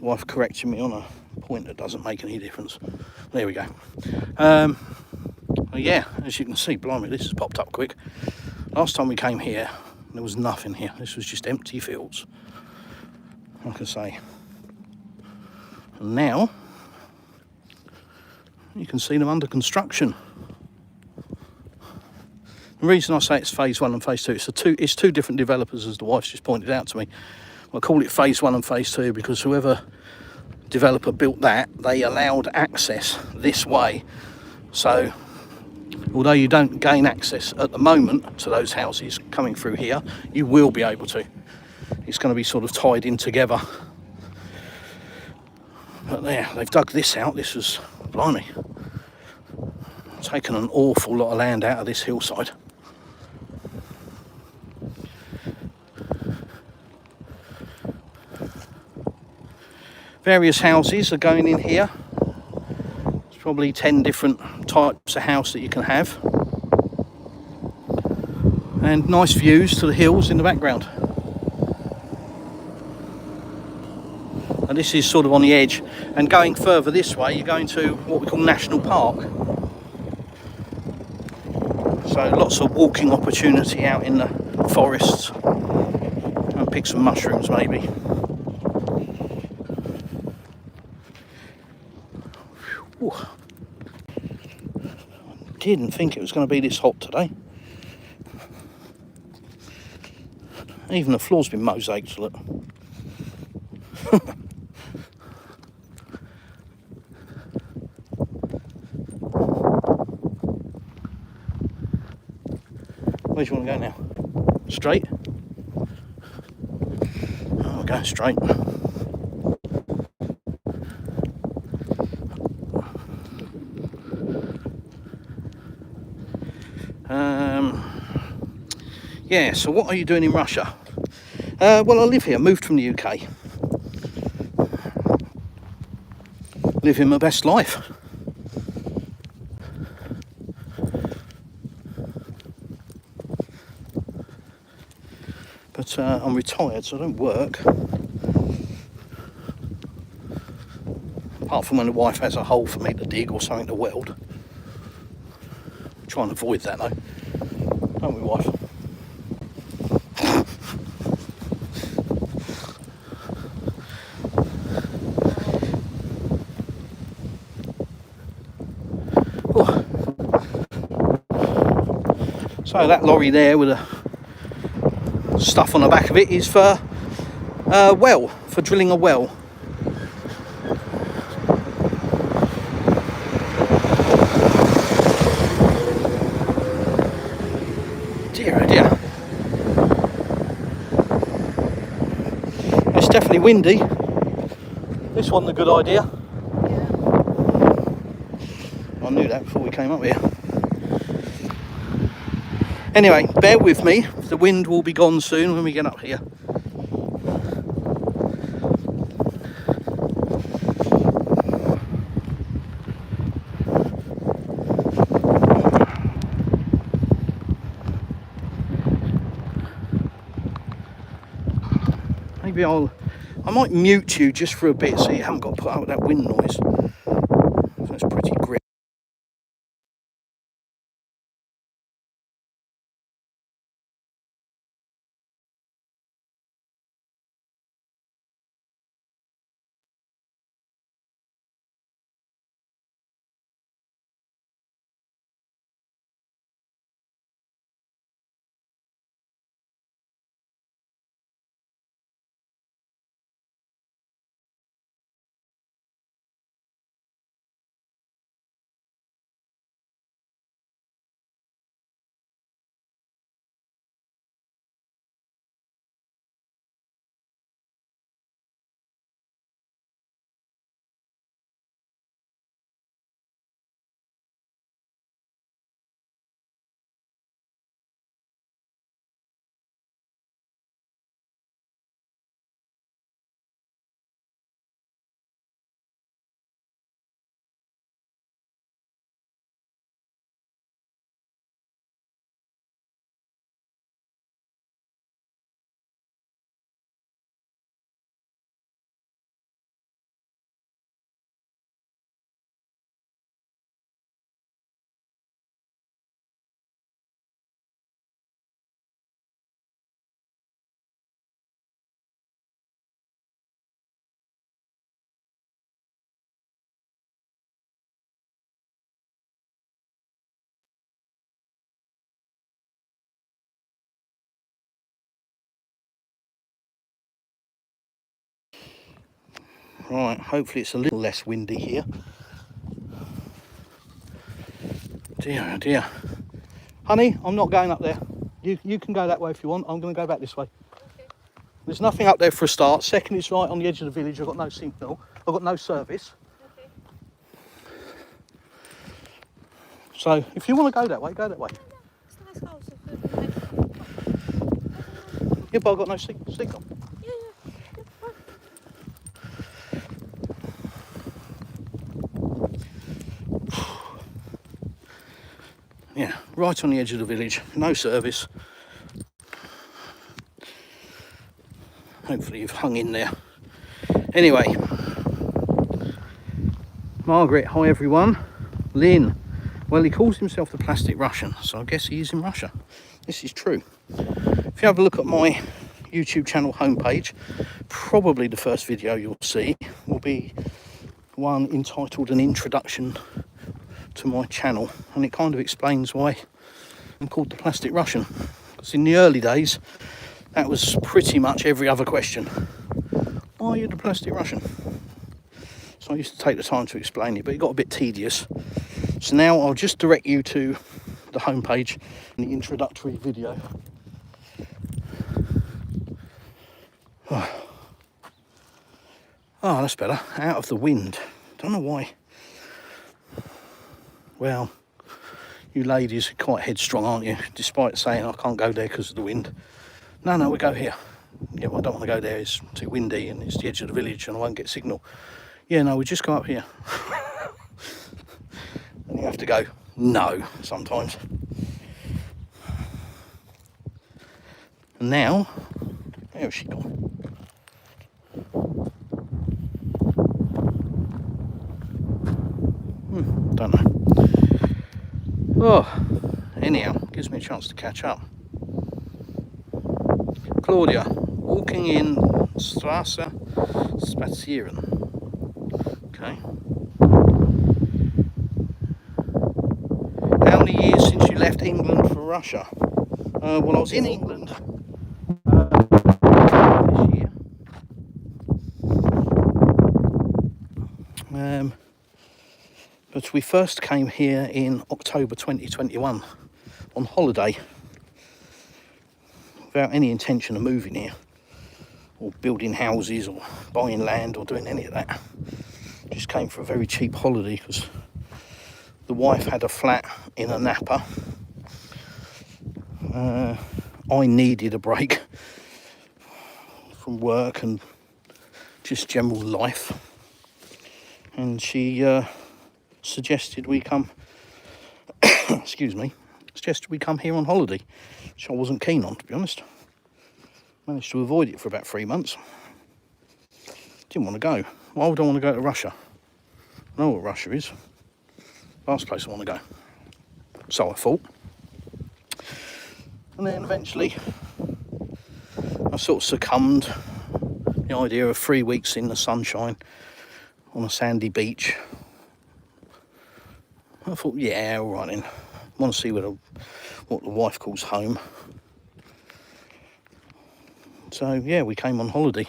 wife correcting me on a point that doesn't make any difference. There we go. Yeah, as you can see, blimey, this has popped up quick. Last time we came here, there was nothing here. This was just empty fields, like I say. And now, you can see them under construction. The reason I say it's phase 1 and phase 2, it's two different developers, as the wife's just pointed out to me. I call it phase 1 and phase 2 because whoever developer built that, they allowed access this way. So, although you don't gain access at the moment to those houses coming through here, you will be able to. It's going to be sort of tied in together. But there, they've dug this out. This was, blimey, taken an awful lot of land out of this hillside. Various houses are going in here. There's probably 10 different types of house that you can have. and nice views to the hills in the background. And this is sort of on the edge, and going further this way you're going to what we call National Park. So lots of walking opportunity out in the forests, and pick some mushrooms maybe. Ooh. Didn't think it was going to be this hot today. Even the floor's been mosaicked, look. Where do you want to go now? Straight? Oh, we're going straight. Yeah, so what are you doing in Russia? Well, I live here, moved from the UK. Living my best life. But I'm retired, so I don't work. Apart from when the wife has a hole for me to dig or something to weld. Try and avoid that though. Don't we, wife? Oh. So that lorry there with the stuff on the back of it is for for drilling a well. Dear oh dear. It's definitely windy. This wasn't a good idea. I knew that before we came up here. Anyway, bear with me. The wind will be gone soon when we get up here. Maybe I might mute you just for a bit so you haven't got to put up with that wind noise. That's pretty grim. Right, hopefully it's a little less windy here. Dear, oh dear. Honey, I'm not going up there. You can go that way if you want. I'm going to go back this way. Okay. There's nothing up there for a start. Second, it's right on the edge of the village. I've got no signal. I've got no service. Okay. So if you want to go that way, go that way. It's a nice house. Yeah, but I've got no signal. Yeah. Yeah, right on the edge of the village. No service. Hopefully you've hung in there. Anyway, Margaret, hi everyone. Lynn, well, he calls himself the Plastic Russian, so I guess he is in Russia. This is true. If you have a look at my YouTube channel homepage, probably the first video you'll see will be one entitled An Introduction to My Channel, and it kind of explains why I'm called the Plastic Russian. Because in the early days, that was pretty much every other question. Why are you the Plastic Russian? So I used to take the time to explain it, but it got a bit tedious. So now I'll just direct you to the homepage and the introductory video. Oh, that's better. Out of the wind. Don't know why. Well, you ladies are quite headstrong, aren't you? Despite saying I can't go there because of the wind. No, we go here. Yeah, well, I don't want to go there. It's too windy and it's the edge of the village and I won't get signal. Yeah, no, we just go up here. And you have to go no sometimes. And now, where's she gone? Don't know. Oh, anyhow, gives me a chance to catch up. Claudia, walking in Straße spazieren. Okay. How many years since you left England for Russia? Well, I was in England this year. But we first came here in October 2021 on holiday, without any intention of moving here or building houses or buying land or doing any of that. Just came for a very cheap holiday because the wife had a flat in a Napa. I needed a break from work and just general life, and she suggested we come suggested we come here on holiday, which I wasn't keen on, to be honest. Managed to avoid it for about 3 months. Didn't want to go. Why would I want to go to Russia? I know what Russia is. Last place I want to go. So I thought. And then eventually I sort of succumbed to the idea of 3 weeks in the sunshine on a sandy beach. I thought, yeah, all right then. Want to see what the wife calls home. So yeah, we came on holiday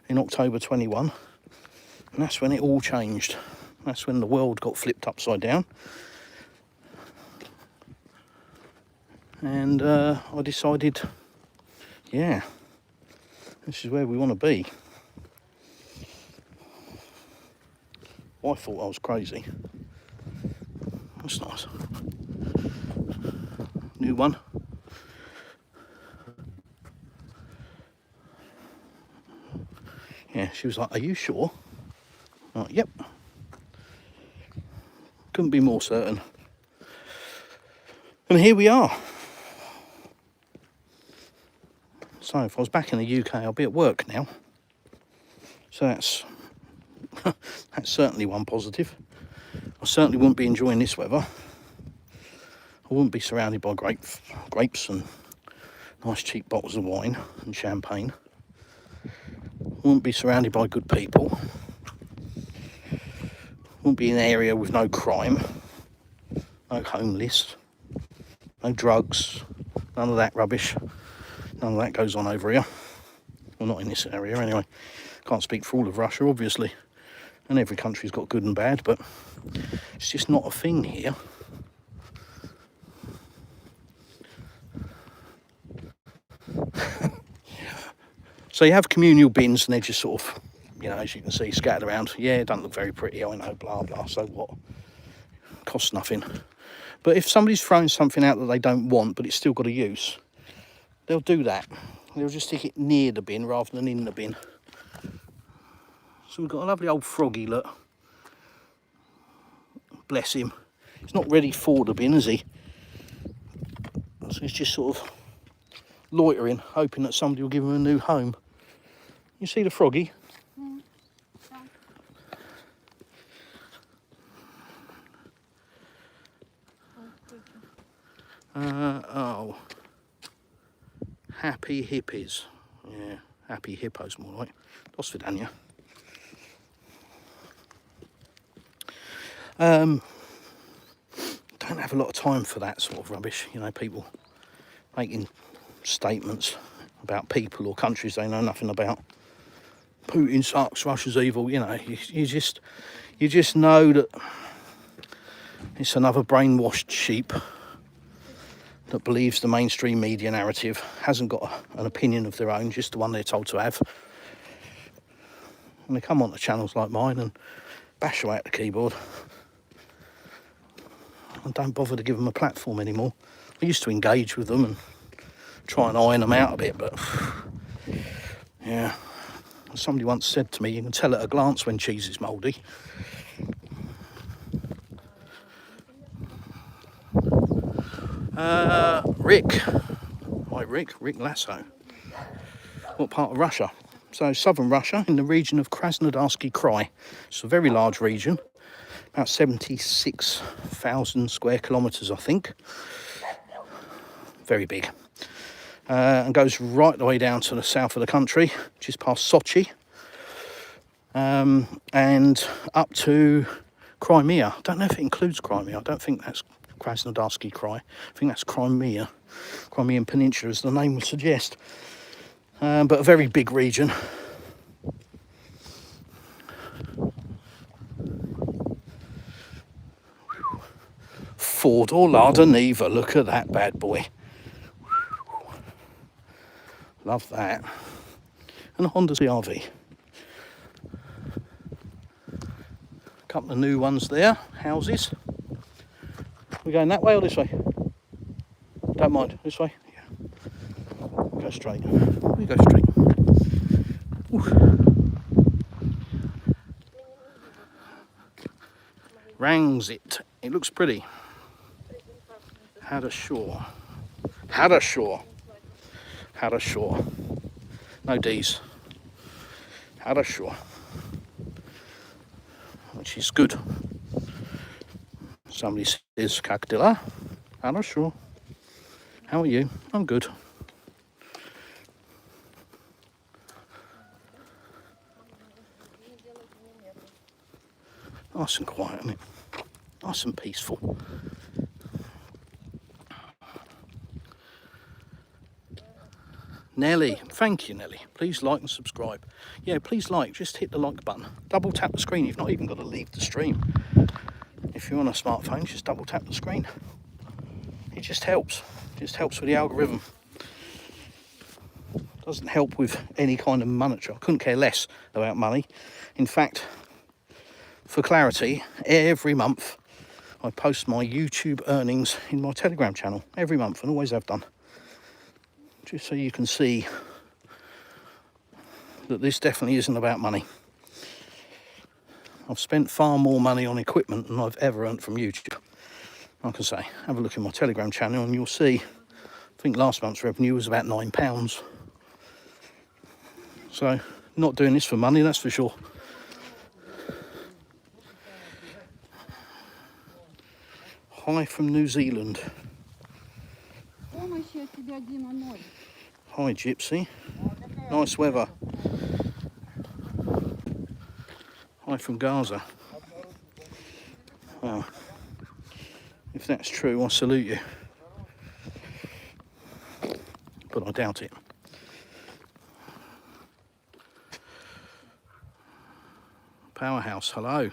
in October 21, and that's when it all changed. That's when the world got flipped upside down, and I decided, yeah, this is where we want to be. I thought I was crazy. That's nice. New one. Yeah, she was like, "Are you sure?" I'm like, "Yep." Couldn't be more certain. And here we are. So if I was back in the UK, I'll be at work now. So that's certainly one positive. I certainly wouldn't be enjoying this weather. I wouldn't be surrounded by grapes and nice cheap bottles of wine and champagne. I wouldn't be surrounded by good people. Wouldn't be in an area with no crime, no homeless, no drugs, none of that rubbish. None of that goes on over here. Well, not in this area anyway. Can't speak for all of Russia, obviously. And every country's got good and bad, but it's just not a thing here. So you have communal bins and they're just sort of, you know, as you can see, scattered around. Yeah, it doesn't look very pretty, I know, blah, blah, so what? Costs nothing. But if somebody's throwing something out that they don't want, but it's still got a use, they'll do that. They'll just stick it near the bin rather than in the bin. So we've got a lovely old froggy, look. Bless him. He's not ready for the bin, is he? So he's just sort of loitering, hoping that somebody will give him a new home. You see the froggy? Mm. Oh. Happy hippies. Yeah, happy hippos more like. Do svidania. Don't have a lot of time for that sort of rubbish. You know, people making statements about people or countries they know nothing about. Putin sucks, Russia's evil. You know, you just know that it's another brainwashed sheep that believes the mainstream media narrative, hasn't got an opinion of their own, just the one they're told to have. And they come on to channels like mine and bash away at the keyboard. And don't bother to give them a platform anymore. I used to engage with them and try and iron them out a bit, but yeah. Somebody once said to me, you can tell at a glance when cheese is mouldy. Rick. Hi, Rick Lasso. What part of Russia? So southern Russia, in the region of Krasnodarsky Krai. It's a very large region, about 76,000 square kilometres, I think. Very big. And goes right the way down to the south of the country, which is past Sochi, and up to Crimea. I don't know if it includes Crimea. I don't think that's Krasnodarsky Krai. I think that's Crimea. Crimean Peninsula, as the name would suggest. But a very big region. Four-door Lada Niva. Look at that bad boy. Love that. And a Honda CR-V. A couple of new ones there. Houses. We going that way or this way? Don't mind. This way? Yeah. Go straight. We go straight. Ooh. Rangs it. It looks pretty. Hadda Shore. Hadda Shore. Hadda Shore. No D's. Hadda Shore. Which is good. Somebody says Kakdila. Hadda Shore. How are you? I'm good. Nice and quiet, isn't it? Nice and peaceful. Nelly, thank you, Nelly. Please like and subscribe. Yeah, please like. Just hit the like button. Double tap the screen. You've not even got to leave the stream. If you're on a smartphone, just double tap the screen. It just helps. It just helps with the algorithm. Doesn't help with any kind of monetary. I couldn't care less about money. In fact, for clarity, every month I post my YouTube earnings in my Telegram channel. Every month, and always have done. Just so you can see that this definitely isn't about money. I've spent far more money on equipment than I've ever earned from YouTube. Like I say, have a look in my Telegram channel and you'll see, I think last month's revenue was about £9. So, not doing this for money, that's for sure. Hi from New Zealand. Hi, Gypsy. Nice weather. Hi from Gaza. Well, if that's true, I salute you. But I doubt it. Powerhouse, hello.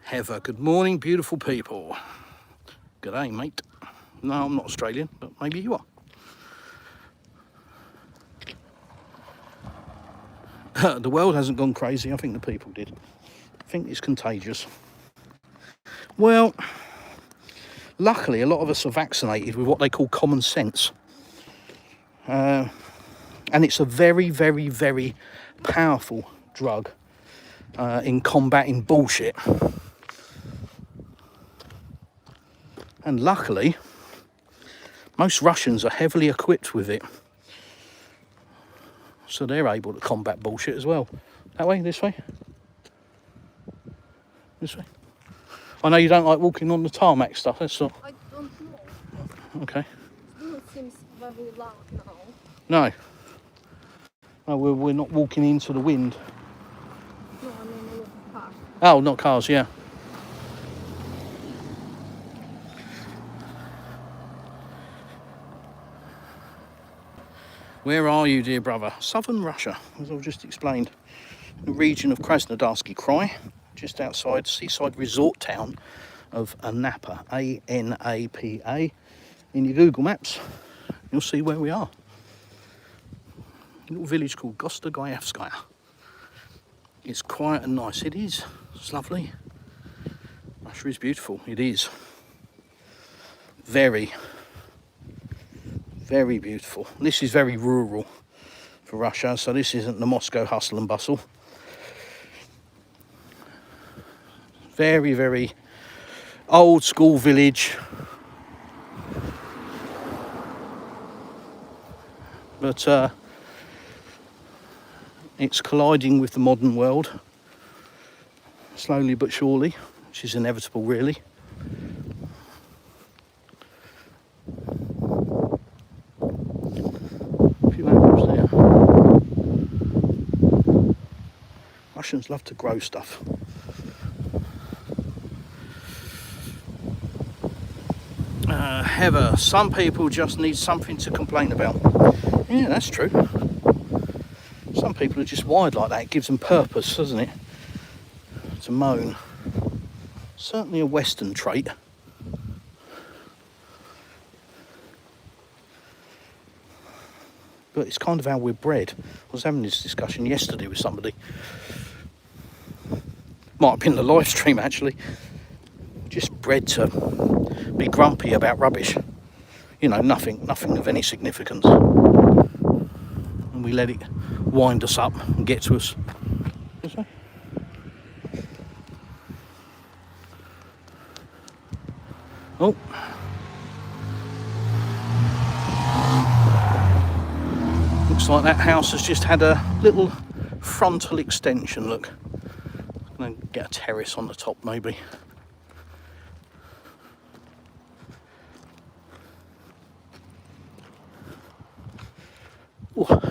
Heather, good morning, beautiful people. G'day, mate. No, I'm not Australian, but maybe you are. The world hasn't gone crazy. I think the people did. I think it's contagious. Well, luckily, a lot of us are vaccinated with what they call common sense. And it's a very, very, very powerful drug in combating bullshit. And luckily, most Russians are heavily equipped with it. So they're able to combat bullshit as well. That way, this way. This way. I know you don't like walking on the tarmac stuff, that's all. I don't know. Okay. It doesn't seem very loud now. No. No, we're not walking into the wind. No, I mean a lot of cars. Oh, not cars, yeah. Where are you, dear brother? Southern Russia, as I've just explained. The region of Krasnodarsky Krai, just outside seaside resort town of Anapa, A-N-A-P-A. In your Google Maps, you'll see where we are. A little village called Gostogoyevskaya. It's quiet and nice. It is. It's lovely. Russia is beautiful. It is. Very, very beautiful. This is very rural for Russia, so this isn't the Moscow hustle and bustle. Very, very old school village. But it's colliding with the modern world, slowly but surely, which is inevitable, really. A few animals there. Russians love to grow stuff. Heather, some people just need something to complain about. Yeah, that's true. Some people are just wired like that. It gives them purpose, doesn't it? To moan. Certainly a Western trait. But it's kind of how we're bred. I was having this discussion yesterday with somebody. Might have been the live stream, actually. Just bred to be grumpy about rubbish. You know, nothing of any significance. And we let it wind us up and get to us. This way. Oh. Looks like that house has just had a little frontal extension, look. I'm going to get a terrace on the top, maybe. Ooh.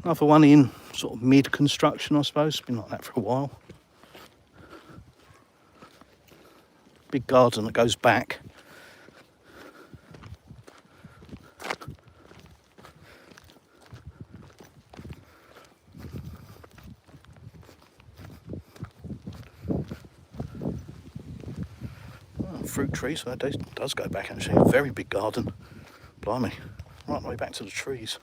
Another one in sort of mid-construction, I suppose. It's been like that for a while. Big garden that goes back. Oh, fruit trees, so that does go back actually. A very big garden. Blimey. Right the way back to the trees.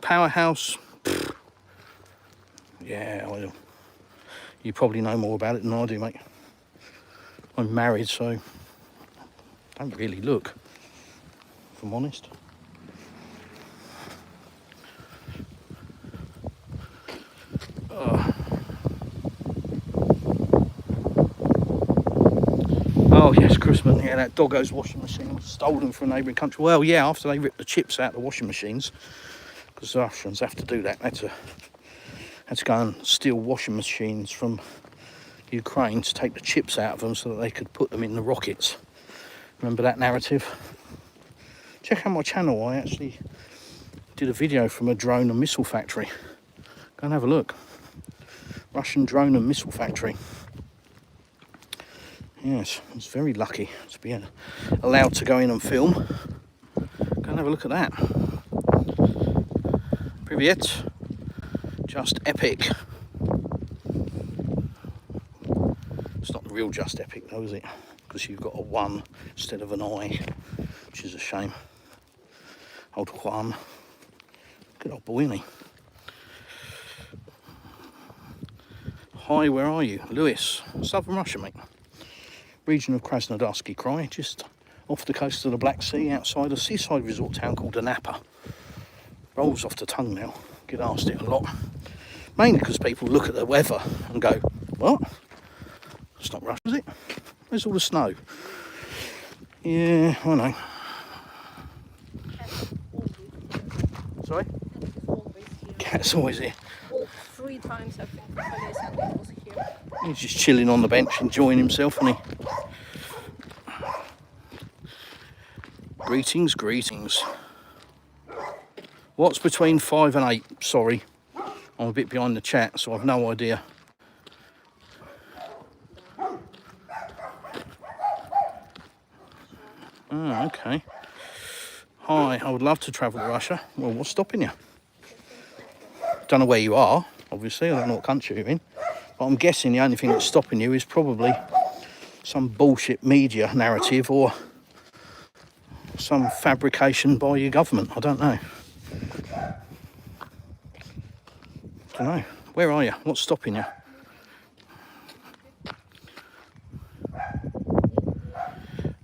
Powerhouse. Pfft. Yeah, well, you probably know more about it than I do, mate. I'm married, so I don't really look, if I'm honest. Oh yes, Christmas. Yeah, that doggo's washing machine was stolen from a neighbouring country. Well, yeah, after they ripped the chips out of the washing machines, because the Russians have to do that. They had to go and steal washing machines from Ukraine to take the chips out of them so that they could put them in the rockets. Remember that narrative? Check out my channel. I actually did a video from a drone and missile factory. Go and have a look. Russian drone and missile factory. Yes, I was very lucky to be allowed to go in and film. Go and have a look at that. Privyet. Just epic. It's not the real Just Epic though, is it? Because you've got a 1 instead of an I, which is a shame. Old Juan. Good old boy, isn't he? Hi, where are you? Lewis, Southern Russia, mate. Region of Krasnodarsky Krai, just off the coast of the Black Sea, outside a seaside resort town called Anapa. Rolls off the tongue now. Get asked it a lot. Mainly because people look at the weather and go, what? It's not Russia, is it? Where's all the snow? Yeah, I know. Sorry? Cat's always here. Well, 3 times I think Sunday was here. He's just chilling on the bench, enjoying himself, isn't he? Greetings, greetings. What's between 5 and 8? Sorry, I'm a bit behind the chat, so I've no idea. Oh, okay. Hi, I would love to travel to Russia. Well, what's stopping you? Don't know where you are, obviously. I don't know what country you're in. But I'm guessing the only thing that's stopping you is probably some bullshit media narrative or some fabrication by your government. I don't know. Where are you? What's stopping you?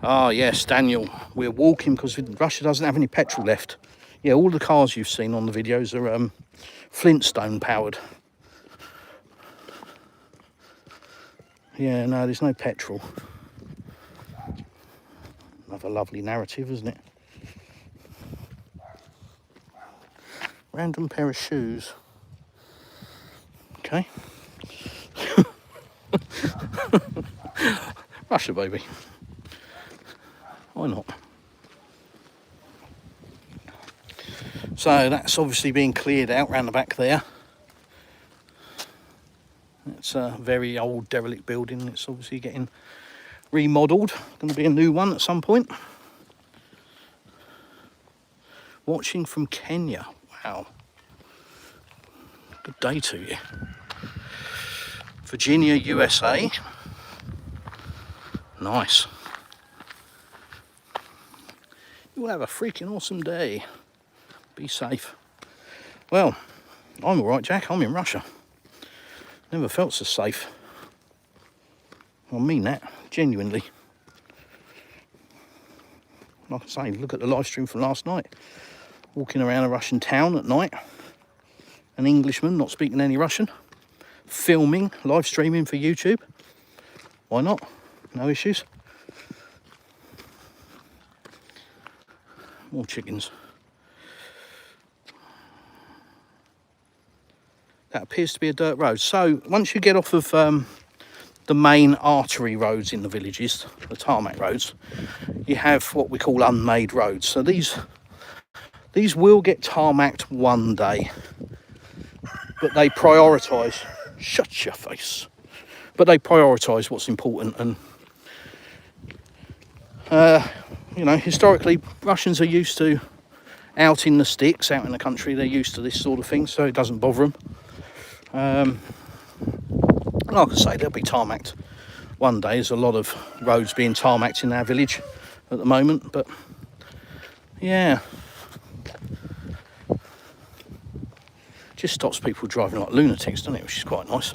Ah, yes, Daniel. We're walking because Russia doesn't have any petrol left. Yeah, all the cars you've seen on the videos are Flintstone powered. Yeah, no, there's no petrol. Another lovely narrative, isn't it? Random pair of shoes. Okay. Russia, baby. Why not? So that's obviously being cleared out round the back there. It's a very old derelict building. It's obviously getting remodelled. Going to be a new one at some point. Watching from Kenya. Wow. Good day to you. Virginia, USA. Nice. You will have a freaking awesome day. Be safe. Well, I'm all right, Jack. I'm in Russia. Never felt so safe. I mean that, genuinely. Like I say, look at the live stream from last night. Walking around a Russian town at night. An Englishman not speaking any Russian. Filming, live streaming for YouTube. Why not? No issues. More chickens. That appears to be a dirt road. So once you get off of the main artery roads in the villages, the tarmac roads, you have what we call unmade roads. So these will get tarmacked one day, but they prioritise. Shut your face. But they prioritise what's important, and you know, historically Russians are used to out in the sticks, out in the country. They're used to this sort of thing, so it doesn't bother them. Like I say, they'll be tarmacked one day. There's a lot of roads being tarmacked in our village at the moment, but yeah, just stops people driving like lunatics, doesn't it? Which is quite nice.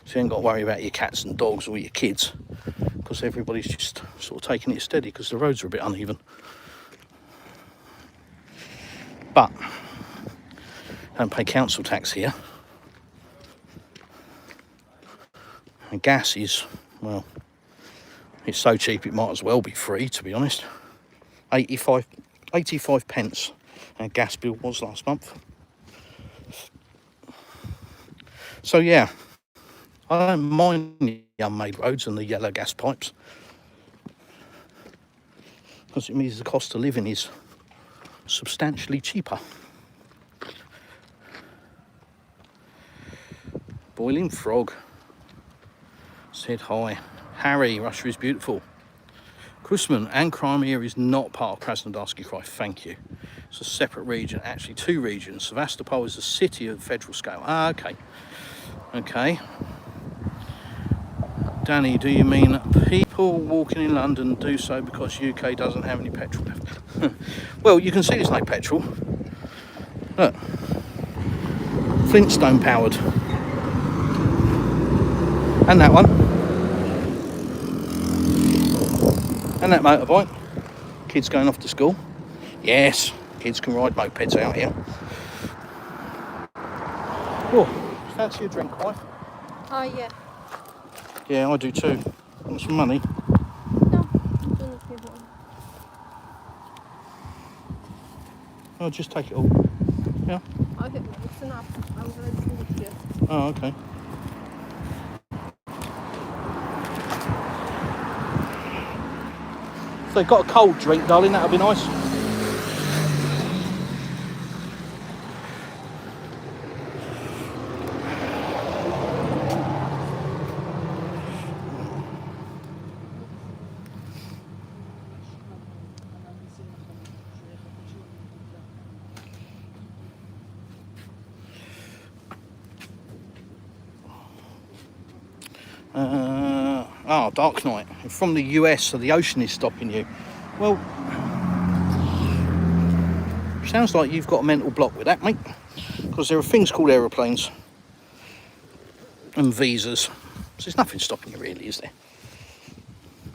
So you ain't got to worry about your cats and dogs or your kids, because everybody's just sort of taking it steady because the roads are a bit uneven. But don't pay council tax here. And gas is, well, it's so cheap it might as well be free, to be honest. 85 pence our gas bill was last month. So yeah, I don't mind the unmade roads and the yellow gas pipes, because it means the cost of living is substantially cheaper. Boiling Frog said hi. Harry, Russia is beautiful. Kusman and Crimea is not part of Krasnodarsky Krai, thank you. It's a separate region, actually 2 regions. Sevastopol is a city of federal scale. Ah, okay. Okay. Danny, do you mean people walking in London do so because UK doesn't have any petrol left? Well, you can see there's no petrol. Look. Flintstone powered. And that one. And that motorbike. Kids going off to school. Yes, kids can ride mopeds out here. Oh, fancy a drink, wife? Oh, yeah. Yeah, I do too. Want some money? No, I do not need one. I'll just take it all. Yeah. Okay, it's enough. I'm gonna drink it here. Oh, okay. So they've got a cold drink, darling, that'll be nice. Dark night. From the US, so the ocean is stopping you. Well, sounds like you've got a mental block with that, mate. Because there are things called aeroplanes and visas. So there's nothing stopping you really, is there?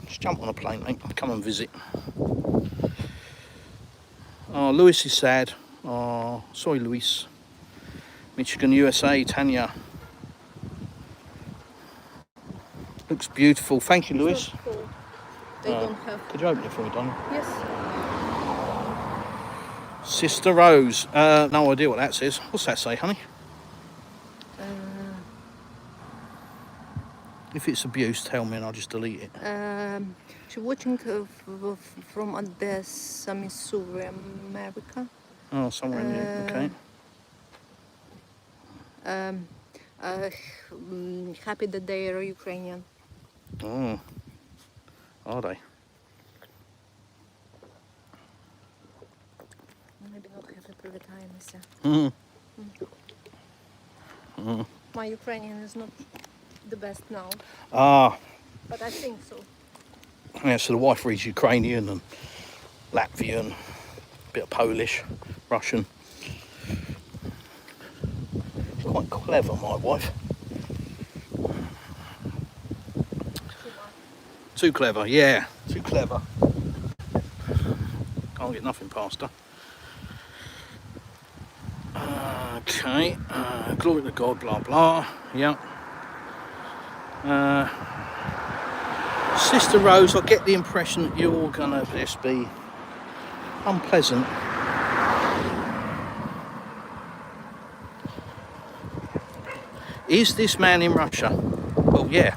Just jump on a plane, mate. Come and visit. Oh, Lewis is sad. Oh, sorry, Luis. Michigan, USA, Tanya. Looks beautiful. Thank you, Lewis. Cool. They don't have. Could you open it for me, Donna? Yes. Sister Rose. No idea what that says. What's that say, honey? If it's abuse, tell me and I'll just delete it. She's watching from Odessa, Missouri, America. Oh, somewhere in there. Okay. Happy that they are Ukrainian. Oh, are they? Maybe not have a привітаємося. My Ukrainian is not the best now. But I think so. Yeah, so the wife reads Ukrainian and Latvian, a bit of Polish, Russian. She's quite clever, my wife. Too clever, yeah, too clever. Can't get nothing past her. Okay, glory to God, blah blah, yeah. Sister Rose, I get the impression that you're gonna just be unpleasant. Is this man in Russia? Well, yeah.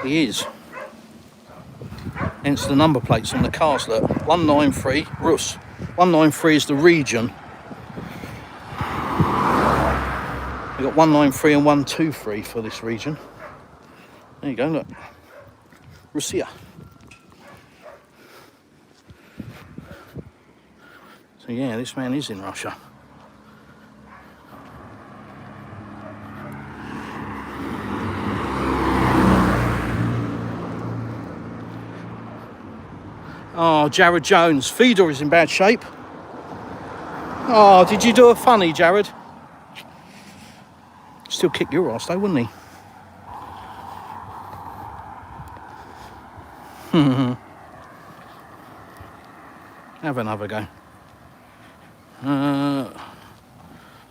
He is. Hence the number plates on the cars, look. 193, Rus. 193 is the region. We've got 193 and 123 for this region. There you go, look. Russia. So yeah, this man is in Russia. Oh, Jared Jones. Fedor is in bad shape. Oh, did you do a funny, Jared? Still kick your ass though, wouldn't he? Have another go.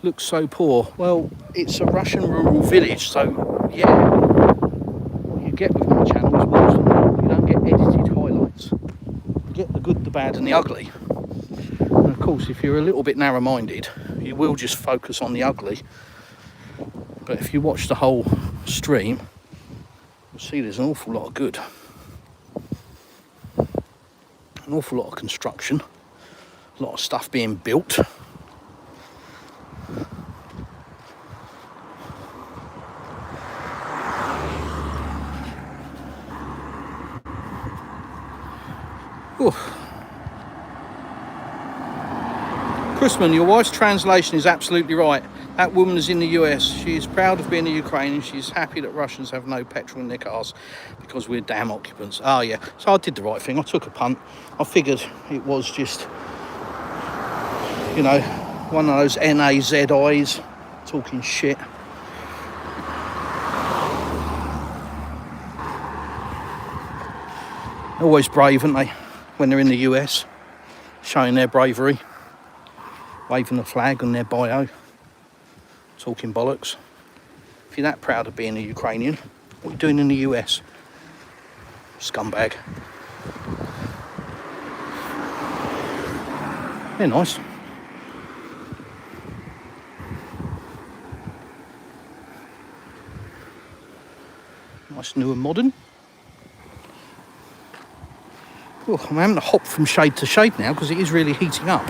Looks so poor. Well, it's a Russian rural village, so yeah. What you get with my channel is more. You don't get edited highlights. You get the good, the bad and the ugly. And of course, if you're a little bit narrow-minded, you will just focus on the ugly. But if you watch the whole stream, you'll see there's an awful lot of good. An awful lot of construction. A lot of stuff being built. Oof. Chrisman, your wife's translation is absolutely right. That woman is in the US. She is proud of being a Ukrainian. She's happy that Russians have no petrol in their cars because we're damn occupants. Oh yeah, so I did the right thing. I took a punt. I figured it was just, you know, one of those NAZIs talking shit. Always brave, aren't they, when they're in the US? showing their bravery, waving the flag on their bio, talking bollocks. If you're that proud of being a Ukrainian, what are you doing in the US? Scumbag. They're nice. Nice, new and modern. Oh, I'm having to hop from shade to shade now because it is really heating up.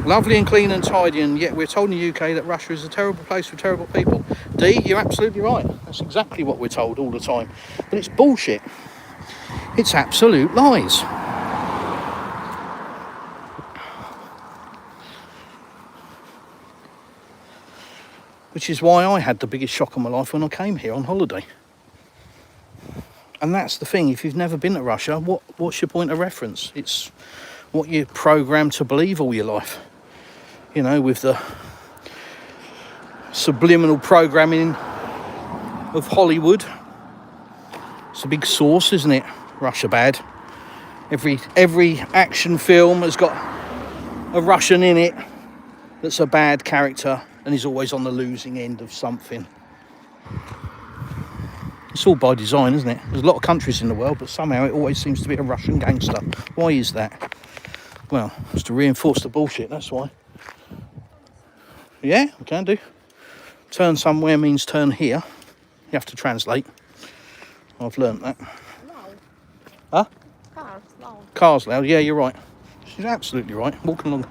Lovely and clean and tidy, and yet we're told in the UK that Russia is a terrible place for terrible people. D, you're absolutely right. That's exactly what we're told all the time. But it's bullshit. It's absolute lies. Which is why I had the biggest shock of my life when I came here on holiday. And that's the thing, if you've never been to Russia, what's your point of reference? It's what you're programmed to believe all your life. You know, with the subliminal programming of Hollywood. It's a big source, isn't it? Russia bad. Every action film has got a Russian in it that's a bad character and is always on the losing end of something. It's all by design, isn't it? There's a lot of countries in the world, but somehow it always seems to be a Russian gangster. Why is that? Well, it's to reinforce the bullshit, that's why. Yeah, we can do. Turn somewhere means turn here. You have to translate. I've learnt that. Loud. Huh? Cars, loud. Cars loud, yeah, you're right. She's absolutely right. Walking along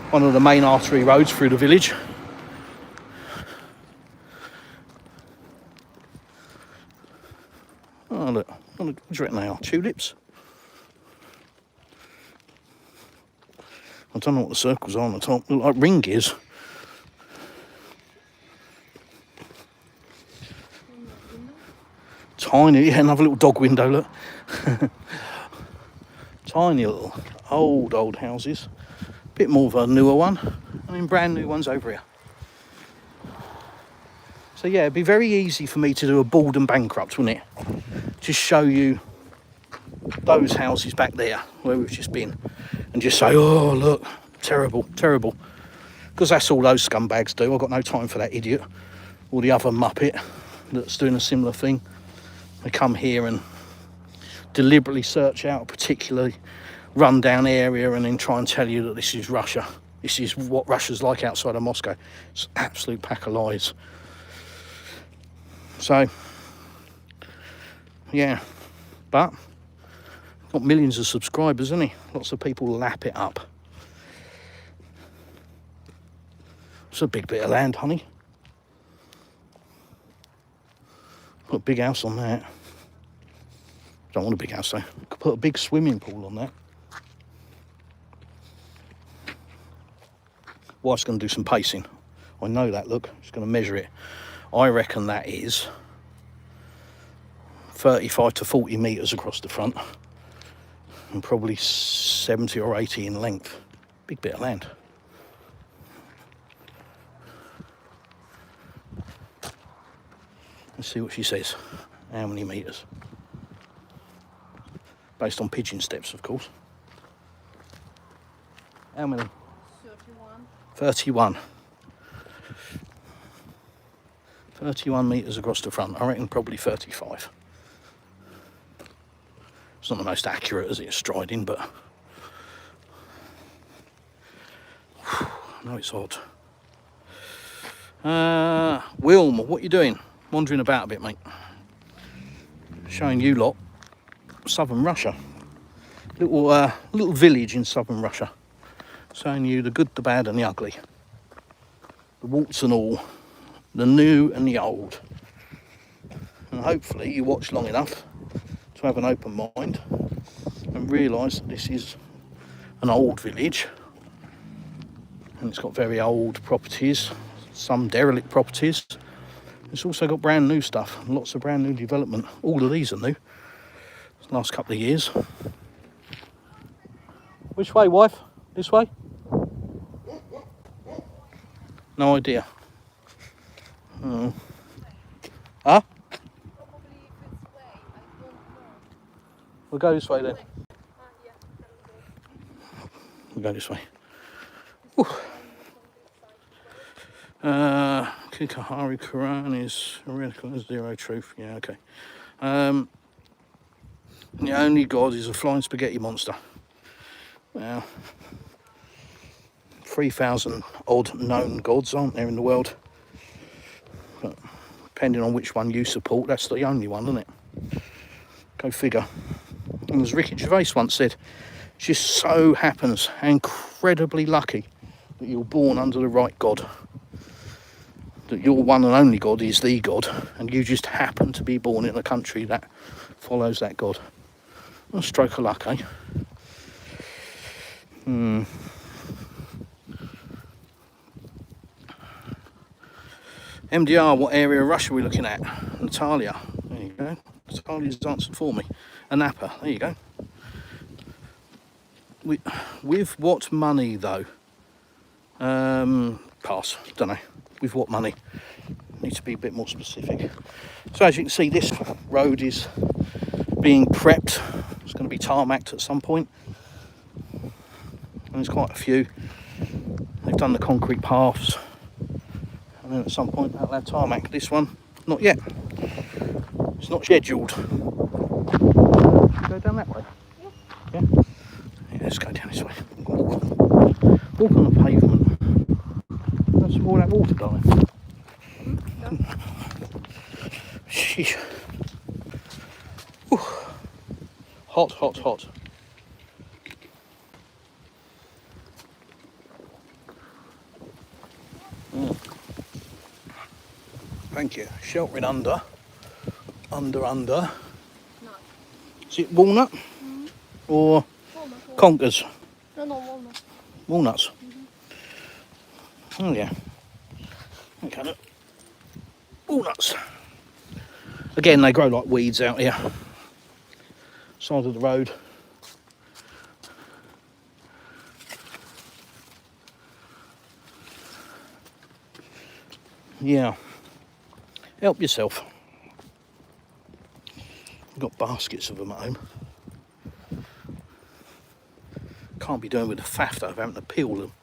one of the main artery roads through the village. Oh, look. What do you reckon they are? Tulips? I don't know what the circles are on the top. They look like ring gears. Tiny, yeah, another little dog window, look. Tiny little old houses. Bit more of a newer one. I mean, brand new ones over here. So yeah, it'd be very easy for me to do a bald and bankrupt, wouldn't it? Just show you those houses back there where we've just been and just say, oh, look, terrible, terrible. Because that's all those scumbags do. I've got no time for that idiot or the other muppet that's doing a similar thing. They come here and deliberately search out a particularly run-down area and then try and tell you that this is Russia. This is what Russia's like outside of Moscow. It's an absolute pack of lies. So, yeah, but got millions of subscribers, isn't he? Lots of people lap it up. It's a big bit of land, honey. Put a big house on that. Don't want a big house though. Could put a big swimming pool on that. Wife's going to do some pacing. I know that, look. She's going to measure it. I reckon that is 35 to 40 metres across the front. And probably 70 or 80 in length. Big bit of land. Let's see what she says. How many metres? Based on pigeon steps, of course. How many? 31. 31. 31 metres across the front. I reckon probably 35. It's not the most accurate as it's striding, but I know it's odd. Wilm, what are you doing? Wandering about a bit, mate. Showing you lot southern Russia. Little village in southern Russia. Showing you the good, the bad and the ugly. The warts and all. The new and the old. And hopefully you watch long enough to have an open mind and realise that this is an old village and it's got very old properties, some derelict properties. It's also got brand new stuff, lots of brand new development. All of these are new, last couple of years. Which way, wife? This way? No idea. Oh. Huh? Probably this way, I don't know. We'll go this way then. Yeah, we go this way. Kikahari Quran is heretical, zero truth. Yeah, okay. The only god is a flying spaghetti monster. Well, 3,000 odd known gods, aren't there, in the world? But depending on which one you support, that's the only one, isn't it? Go figure. And as Ricky Gervais once said, it just so happens, incredibly lucky, that you're born under the right god. That your one and only god is the god, and you just happen to be born in a country that follows that god. A stroke of luck, eh? MDR, what area of Russia are we looking at? Natalia, there you go. Natalia's answered for me. Anapa, there you go. With what money though? Pass, don't know. With what money? Need to be a bit more specific. So as you can see, this road is being prepped. It's going to be tarmacked at some point. And there's quite a few. They've done the concrete paths. And then at some point they'll have tarmac. This one, not yet. It's not scheduled. Go down that way? Yeah? Yeah, let's go down this way. Walk on the pavement. That's all that water, darling. Sheesh. Whew. Hot, hot, hot. Thank you. Sheltering under. Under. No. Is it walnut? Or Walnut. conkers? No, walnut. Walnuts. Oh yeah. Okay, look. Walnuts. Again, they grow like weeds out here. Side of the road. Yeah. Help yourself. I've got baskets of them at home. Can't be doing with the faff though of having to peel them.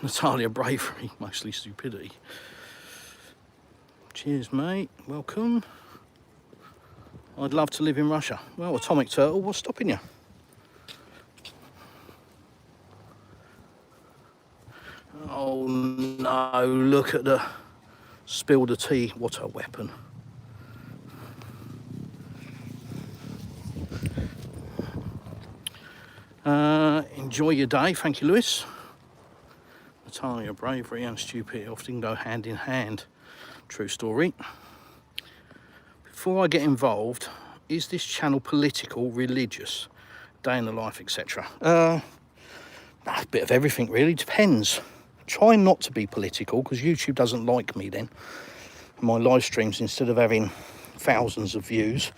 Natalia, bravery, mostly stupidity. Cheers, mate. Welcome. I'd love to live in Russia. Well, Atomic Turtle, what's stopping you? Oh no, look at the spill the tea. What a weapon. Enjoy your day. Thank you, Lewis. Natalia, bravery and stupidity often go hand in hand. True story. Before I get involved, is this channel political, religious, day in the life, etc.? A bit of everything really, depends. Try not to be political because YouTube doesn't like me then. My live streams, instead of having thousands of views,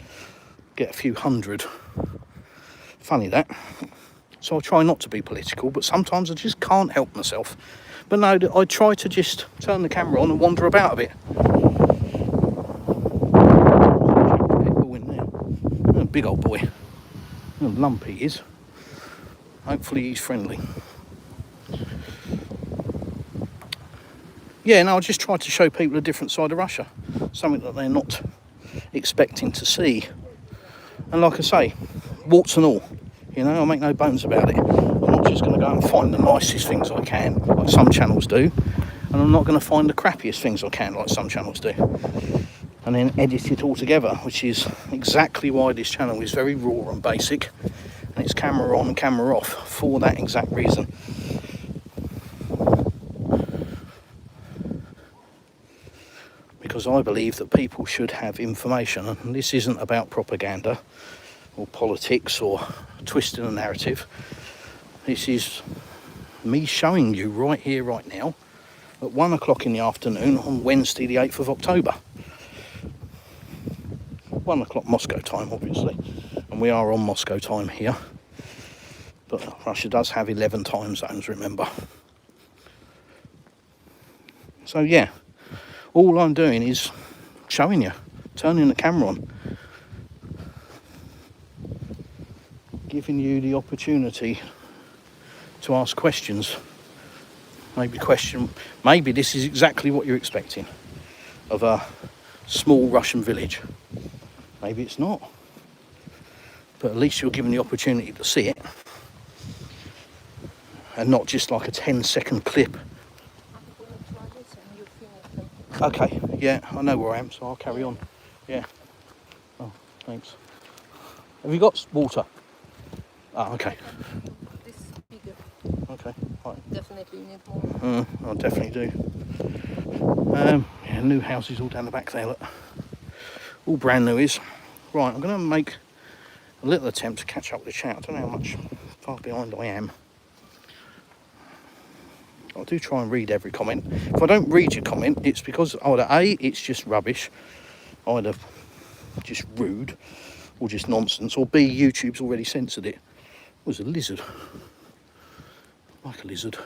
get a few hundred. Funny that. So I try not to be political, but sometimes I just can't help myself. But no, I try to just turn the camera on and wander about a bit. Pitbull in there. Oh, big old boy. Oh, lumpy he is. Hopefully he's friendly. Yeah, no, I just try to show people a different side of Russia. Something that they're not expecting to see. And like I say, warts and all. You know, I make no bones about it. I'm not just going to go and find the nicest things I can, like some channels do. And I'm not going to find the crappiest things I can, like some channels do. And then edit it all together, which is exactly why this channel is very raw and basic. And it's camera on and camera off for that exact reason. Because I believe that people should have information, and this isn't about propaganda or politics or twisting the narrative. This is me showing you right here, right now, at 1 o'clock in the afternoon on Wednesday the 8th of October. 1 o'clock Moscow time, obviously, and we are on Moscow time here. But Russia does have 11 time zones, remember. So yeah, all I'm doing is showing you, turning the camera on. giving you the opportunity to ask questions. Maybe this is exactly what you're expecting of a small Russian village. Maybe it's not. But at least you're given the opportunity to see it. And not just like a 10-second clip. Okay, yeah, I know where I am, so I'll carry on. Yeah. Oh, thanks. Have you got water? Oh, okay. This is bigger. Okay, right. Definitely need more. I definitely do. Yeah, new houses all down the back there, look. All brand new is. Right, I'm going to make a little attempt to catch up with the chat. I don't know how much far behind I am. I do try and read every comment. If I don't read your comment, it's because either A, it's just rubbish, either just rude, or just nonsense, or B, YouTube's already censored it. It was a lizard. Like a lizard.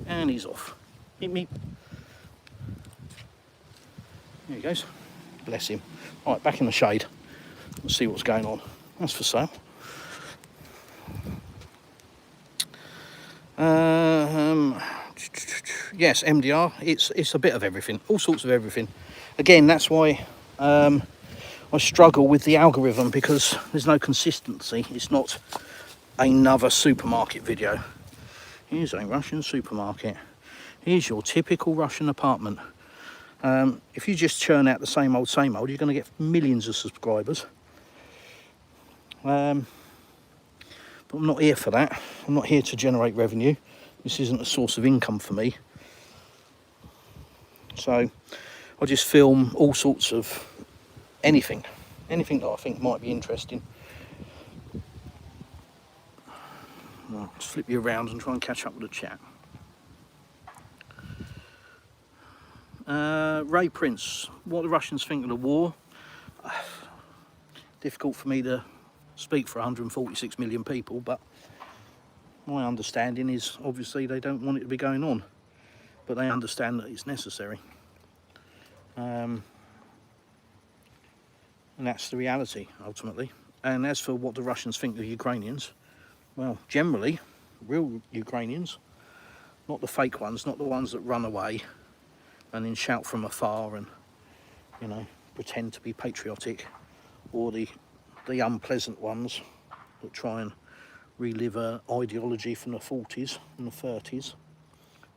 And he's off. Meep meep. There he goes. Bless him. Right, back in the shade. Let's see what's going on. That's for sale. Yes, MDR. It's a bit of everything. All sorts of everything. Again, that's why I struggle with the algorithm, because there's no consistency. It's not another supermarket video. Here's a Russian supermarket. Here's your typical Russian apartment. If you just churn out the same old, you're going to get millions of subscribers. But I'm not here for that. I'm not here to generate revenue. This isn't a source of income for me. So I just film all sorts of anything that I think might be interesting. I'll just flip you around and try and catch up with the chat. Ray Prince, what the Russians think of the war? Difficult for me to speak for 146 million people, but my understanding is obviously they don't want it to be going on, but they understand that it's necessary. And that's the reality, ultimately. And as for what the Russians think of Ukrainians, well, generally, real Ukrainians, not the fake ones, not the ones that run away and then shout from afar and, you know, pretend to be patriotic, or the unpleasant ones that try and relive an ideology from the 40s and the 30s.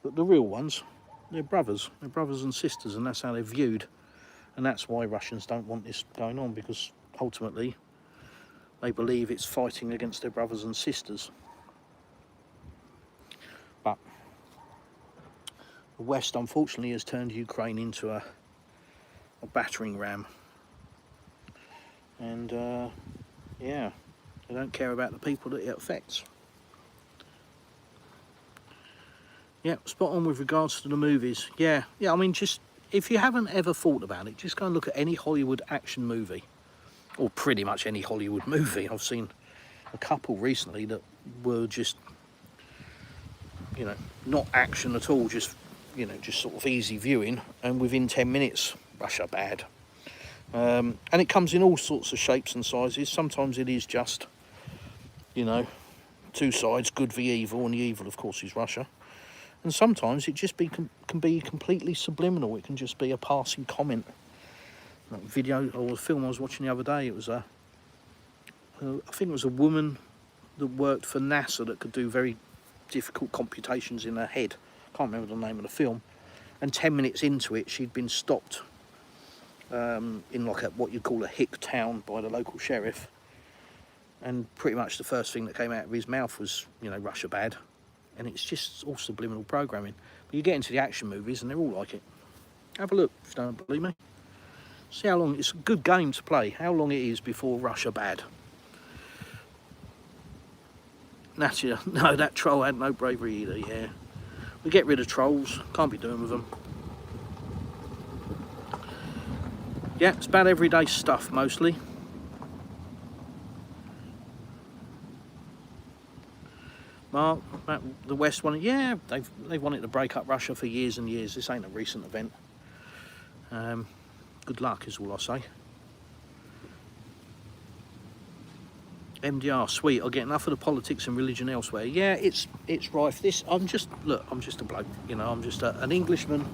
But the real ones, they're brothers and sisters, and that's how they're viewed. And that's why Russians don't want this going on, because ultimately they believe it's fighting against their brothers and sisters. But the West, unfortunately, has turned Ukraine into a battering ram. And yeah, they don't care about the people that it affects. Yeah, spot on with regards to the movies. Yeah, I mean, just if you haven't ever thought about it, just go and look at any Hollywood action movie, or pretty much any Hollywood movie. I've seen a couple recently that were just, you know, not action at all, just, you know, just sort of easy viewing, and within 10 minutes, Russia bad. And it comes in all sorts of shapes and sizes. Sometimes it is just, you know, two sides, good v evil, and the evil, of course, is Russia. And sometimes it just can be completely subliminal. It can just be a passing comment. Like video or a film I was watching the other day, it was I think it was a woman that worked for NASA that could do very difficult computations in her head. Can't remember the name of the film. And 10 minutes into it, she'd been stopped in like what you'd call a hick town by the local sheriff. And pretty much the first thing that came out of his mouth was, you know, Russia bad. And it's just all subliminal programming. But you get into the action movies and they're all like it. Have a look if you don't believe me. See how long, it's a good game to play, how long it is before Russia bad. Natia, no, that troll had no bravery either, yeah. We get rid of trolls, can't be doing with them. Yeah, it's about everyday stuff mostly. Mark, the West wanted, yeah, they've wanted to break up Russia for years and years. This ain't a recent event. Good luck is all I say. MDR, sweet. I get enough of the politics and religion elsewhere. Yeah, it's rife. I'm just a bloke, you know. I'm just an Englishman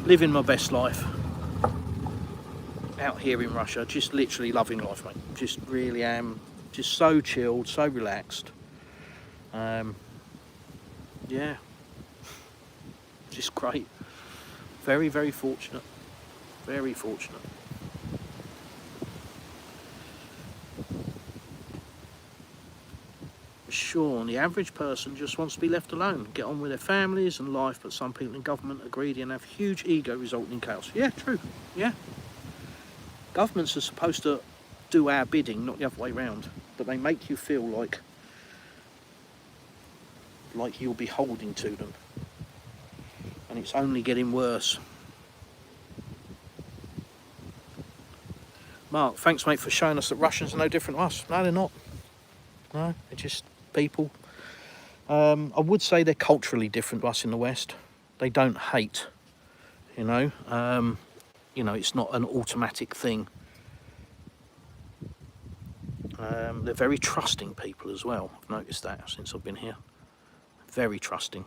living my best life out here in Russia, just literally loving life, mate. Just really am, just so chilled, so relaxed. Yeah, just great. Very, very fortunate. Very fortunate. Sure, the average person just wants to be left alone, get on with their families and life, but some people in government are greedy and have huge ego resulting in chaos. Yeah, true. Yeah. Governments are supposed to do our bidding, not the other way around, but they make you feel like you're beholden to them. And it's only getting worse. Mark, thanks mate for showing us that Russians are no different to us. No, they're not. No, they're just people. I would say they're culturally different to us in the West. They don't hate, you know. It's not an automatic thing. They're very trusting people as well. I've noticed that since I've been here. Very trusting.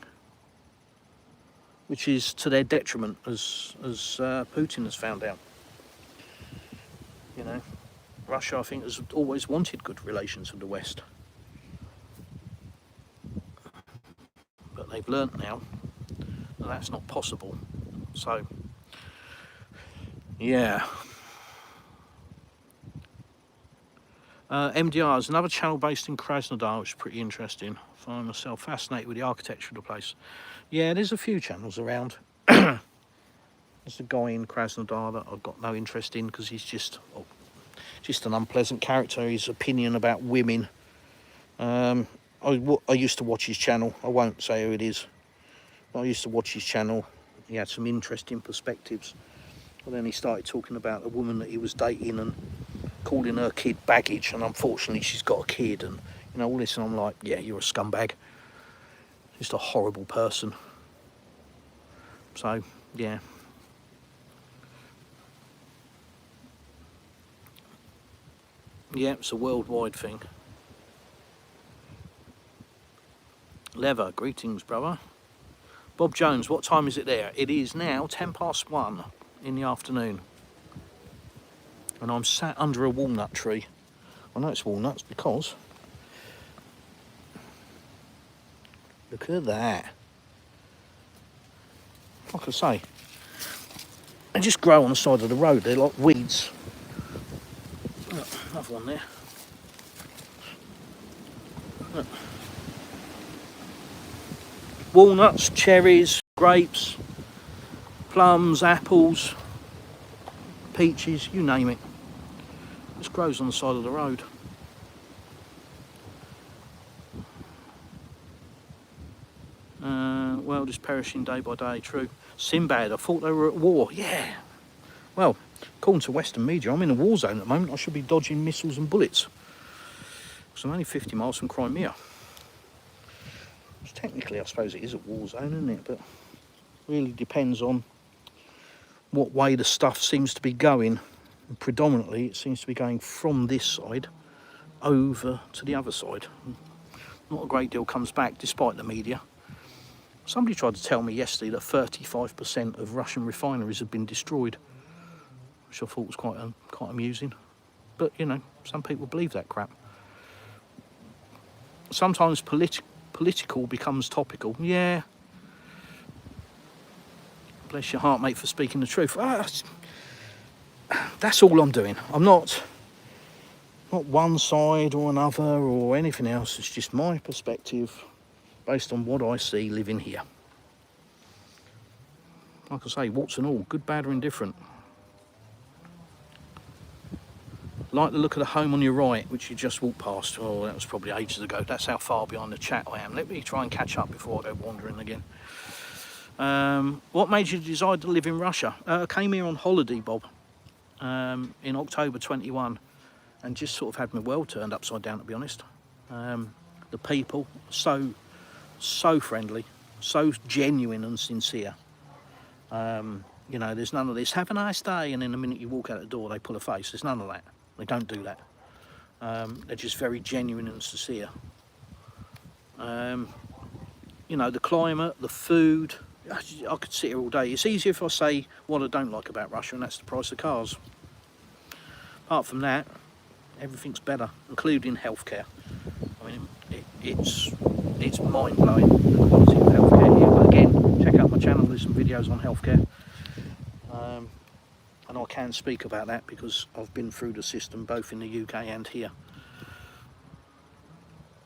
Which is to their detriment, as Putin has found out. You know, Russia, I think, has always wanted good relations with the West. But they've learnt now that that's not possible. So, yeah. MDR is another channel based in Krasnodar, which is pretty interesting. I find myself fascinated with the architecture of the place. Yeah, there's a few channels around. There's a guy in Krasnodar that I've got no interest in because he's just an unpleasant character. His opinion about women. I used to watch his channel. I won't say who it is. But I used to watch his channel. He had some interesting perspectives. But then he started talking about a woman that he was dating and calling her kid baggage, and unfortunately she's got a kid, and you know all this, and I'm like, yeah, you're a scumbag. Just a horrible person. So yeah. Yeah, it's a worldwide thing. Lever, greetings, brother. Bob Jones, what time is it there? It is now 1:10 in the afternoon. And I'm sat under a walnut tree. I know it's walnuts because look at that. Like I say, they just grow on the side of the road. They're like weeds. Look, another one there. Look. Walnuts, cherries, grapes, plums, apples, peaches, you name it. Just grows on the side of the road. World is perishing day by day, true. Sinbad, I thought they were at war. Yeah. Well, according to Western media, I'm in a war zone at the moment. I should be dodging missiles and bullets. Because I'm only 50 miles from Crimea. Which technically, I suppose it is a war zone, isn't it? But really depends on what way the stuff seems to be going. And predominantly, it seems to be going from this side over to the other side. Not a great deal comes back, despite the media. Somebody tried to tell me yesterday that 35% of Russian refineries have been destroyed, which I thought was quite amusing. But, you know, some people believe that crap. Sometimes political becomes topical. Yeah. Bless your heart, mate, for speaking the truth. That's all I'm doing. I'm not one side or another or anything else. It's just my perspective based on what I see living here. Like I say, warts and all, good, bad or indifferent. Like the look of the home on your right, which you just walked past. Oh, that was probably ages ago. That's how far behind the chat I am. Let me try and catch up before I go wandering again. What made you decide to live in Russia? I came here on holiday, Bob, in October 21, and just sort of had my world turned upside down, to be honest. The people, so friendly, so genuine and sincere. You know, there's none of this, have a nice day, and then the minute you walk out the door, they pull a face. There's none of that. They don't do that. They're just very genuine and sincere. You know, the climate, the food, I could sit here all day. It's easier if I say what I don't like about Russia, and that's the price of cars. Apart from that, everything's better, including healthcare. I mean, it's mind-blowing, the quality of healthcare here. But again, check out my channel, there's some videos on healthcare. And I can speak about that because I've been through the system both in the UK and here.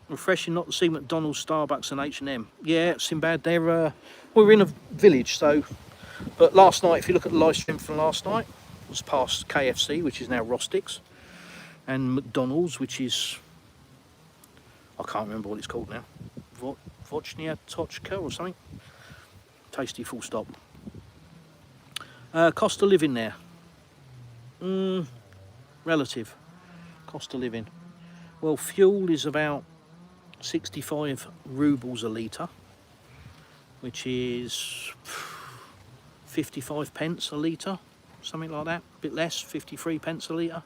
Refreshing not to see McDonald's, Starbucks and H&M. Yeah, Sinbad, we're in a village, so... But last night, if you look at the live stream from last night, it was past KFC, which is now Rostic's, and McDonald's, which is... I can't remember what it's called now. Vochnia Tochka or something. Tasty full stop. Cost of living there. Relative. Cost of living. Well, fuel is about 65 rubles a litre, which is 55 pence a litre, something like that, a bit less, 53 pence a litre.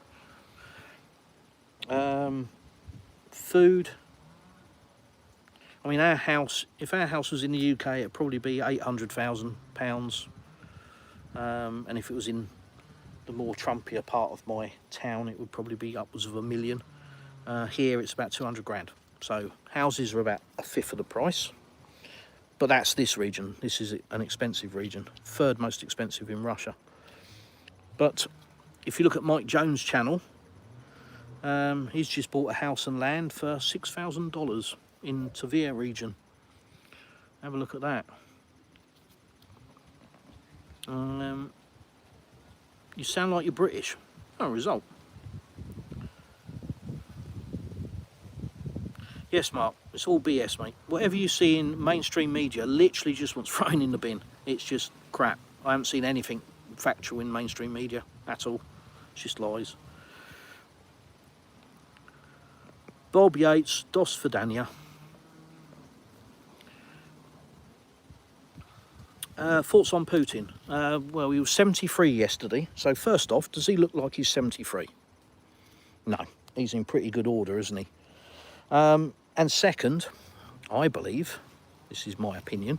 Food, I mean, if our house was in the UK, it'd probably be £800,000, and if it was in the more Trumpier part of my town, it would probably be upwards of £1 million. Here it's about 200 grand. So houses are about a fifth of the price, but that's this region. This is an expensive region, third most expensive in Russia. But if you look at Mike Jones' channel, he's just bought a house and land for $6,000 in Tver region. Have a look at that. You sound like you're British. No result. Yes, Mark, it's all BS, mate. Whatever you see in mainstream media literally just wants thrown in the bin. It's just crap. I haven't seen anything factual in mainstream media at all. It's just lies. Bob Yates, Dos Vidania. Thoughts on Putin? Well, he was 73 yesterday. So first off, does he look like he's 73? No, he's in pretty good order, isn't he? And second, I believe, this is my opinion,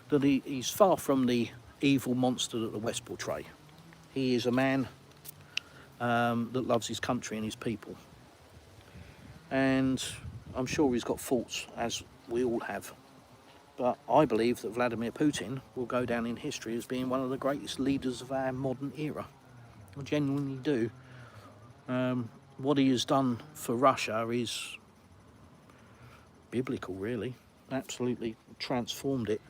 that he's far from the evil monster that the West portray. He is a man that loves his country and his people. And I'm sure he's got faults, as we all have. But I believe that Vladimir Putin will go down in history as being one of the greatest leaders of our modern era. I genuinely do. What he has done for Russia is biblical, really. Absolutely transformed it.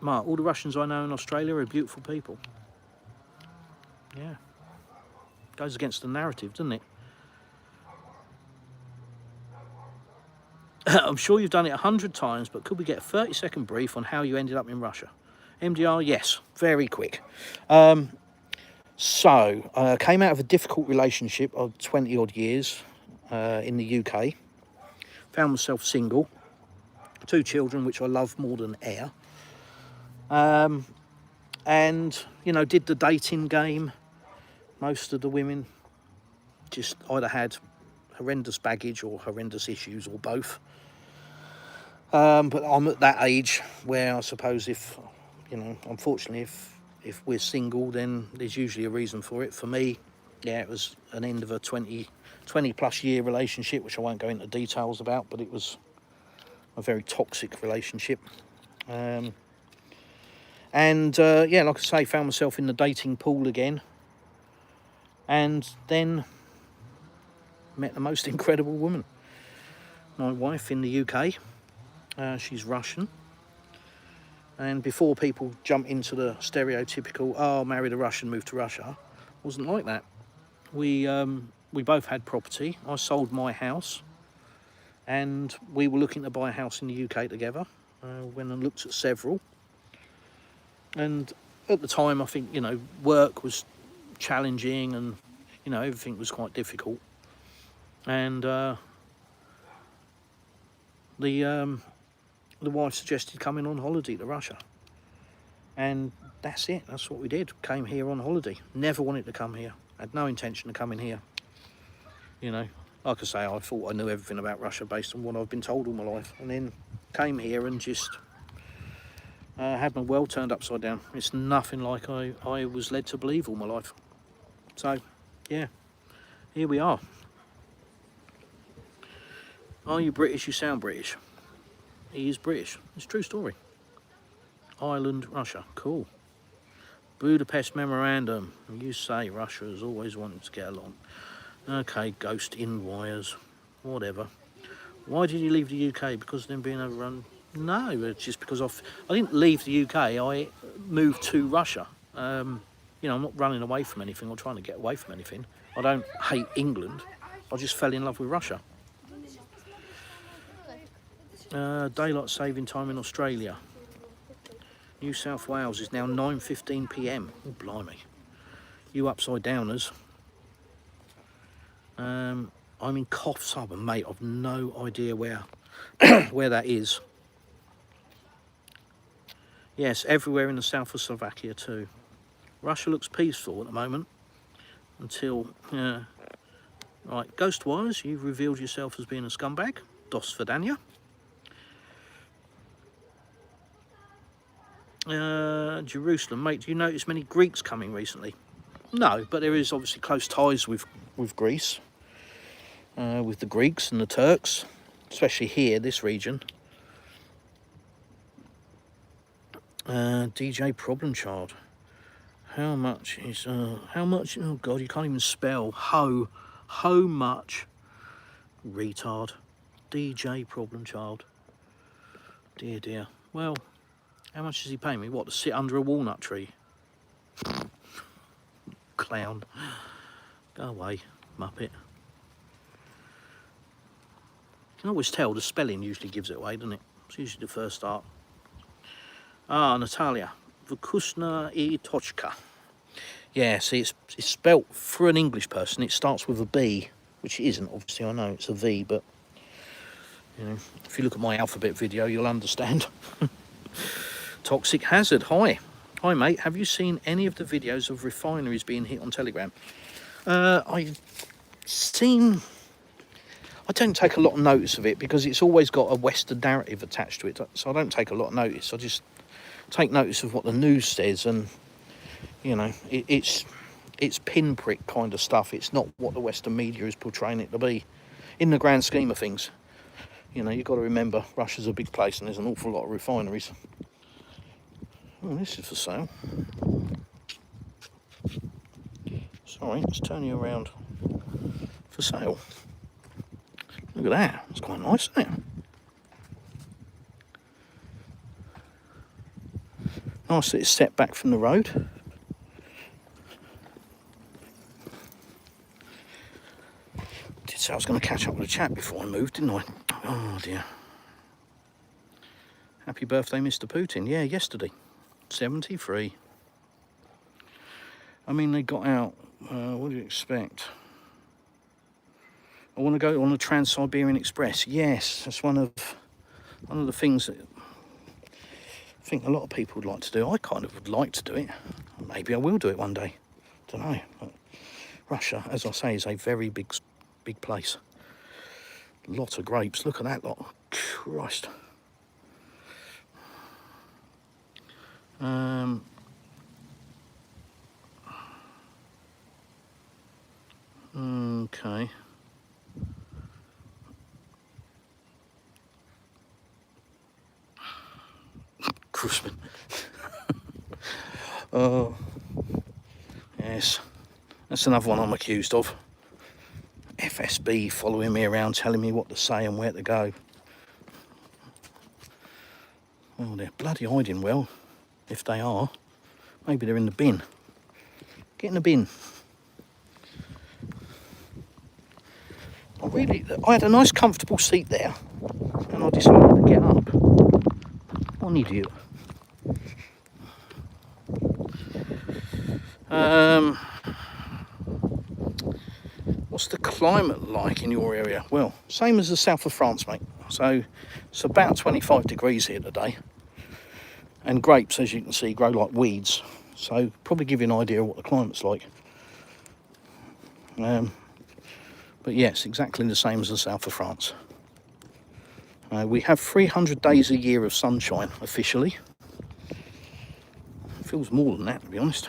Mark, all the Russians I know in Australia are beautiful people. Yeah. Goes against the narrative, doesn't it? I'm sure you've done it 100 times, but could we get a 30-second brief on how you ended up in Russia? MDR, yes, very quick. So, came out of a difficult relationship of 20-odd years in the UK. Found myself single. 2 children, which I love more than air. And, you know, did the dating game. Most of the women just either had horrendous baggage or horrendous issues, or both. But I'm at that age where I suppose if, you know, unfortunately, if we're single, then there's usually a reason for it. For me, yeah, it was an end of a 20 plus year relationship, which I won't go into details about, but it was a very toxic relationship. Yeah, like I say, found myself in the dating pool again, and then met the most incredible woman. My wife in the UK. She's Russian. And before people jump into the stereotypical, oh, married a Russian, moved to Russia, wasn't like that. We both had property. I sold my house, and we were looking to buy a house in the UK together. Went and looked at several. And at the time, I think, you know, work was challenging, and, you know, everything was quite difficult. And the wife suggested coming on holiday to Russia. And that's it. That's what we did. Came here on holiday. Never wanted to come here. Had no intention of coming here. You know, like I say, I thought I knew everything about Russia based on what I've been told all my life, and then came here and just had my world turned upside down. It's nothing like I was led to believe all my life. So, yeah, here we are. Are you British? You sound British. He is British. It's a true story. Ireland, Russia. Cool. Budapest Memorandum. You say Russia has always wanted to get along. Okay, ghost in wires. Whatever. Why did you leave the UK? Because of them being overrun? No, it's just because I didn't leave the UK. I moved to Russia. You know, I'm not running away from anything or trying to get away from anything. I don't hate England. I just fell in love with Russia. Daylight saving time in Australia. New South Wales is now 9:15 p.m. Oh, blimey. You upside downers. I'm in Coffs Harbour, mate. I've no idea where where that is. Yes, everywhere in the south of Slovakia too. Russia looks peaceful at the moment until right, ghost-wise, you've revealed yourself as being a scumbag. Dos Vidania. Jerusalem, mate, do you notice many Greeks coming recently? No, but there is obviously close ties with Greece, with the Greeks and the Turks, especially here, this region. DJ Problem Child. How much is, how much, oh God, you can't even spell. How much? Retard. DJ Problem Child. Dear, dear. Well, how much does he pay me? What, to sit under a walnut tree? Clown. Go away, muppet. You can always tell the spelling usually gives it away, doesn't it? It's usually the first start. Ah, Natalia. Vukusna I Tochka. Yeah, see, it's spelt for an English person. It starts with a B, which it isn't, obviously. I know it's a V, but, you know, if you look at my alphabet video, you'll understand. Toxic Hazard. Hi, mate. Have you seen any of the videos of refineries being hit on Telegram? I don't take a lot of notice of it because it's always got a Western narrative attached to it, so I don't take a lot of notice. I just take notice of what the news says, and you know, it's pinprick kind of stuff. It's not what the Western media is portraying it to be. In the grand scheme of things, you know, you've got to remember Russia's a big place and there's an awful lot of refineries. Oh, this is for sale. Sorry, let's turn you around. For sale. Look at that. It's quite nice, isn't it? Nice that it's set back from the road. Did say I was going to catch up with the chat before I moved, didn't I? Oh dear. Happy birthday, Mr. Putin. Yeah, yesterday. 73. I mean, they got out. What do you expect? I want to go on the Trans-Siberian Express. Yes, that's one of the things that I think a lot of people would like to do. I kind of would like to do it. Maybe I will do it one day. Don't know. But Russia, as I say, is a very big place. Lots of grapes. Look at that lot. Christ. Okay. Grossman. Oh, yes. That's another one I'm accused of. FSB following me around, telling me what to say and where to go. Oh, they're bloody hiding well. If they are, maybe they're in the bin. Get in the bin. I had a nice comfortable seat there and I decided to get up. What an idiot. What's the climate like in your area? Well, same as the south of France, mate. So it's about 25 degrees here today. And grapes, as you can see, grow like weeds. So probably give you an idea of what the climate's like. But yes, exactly the same as the south of France. We have 300 days a year of sunshine, officially. It feels more than that, to be honest.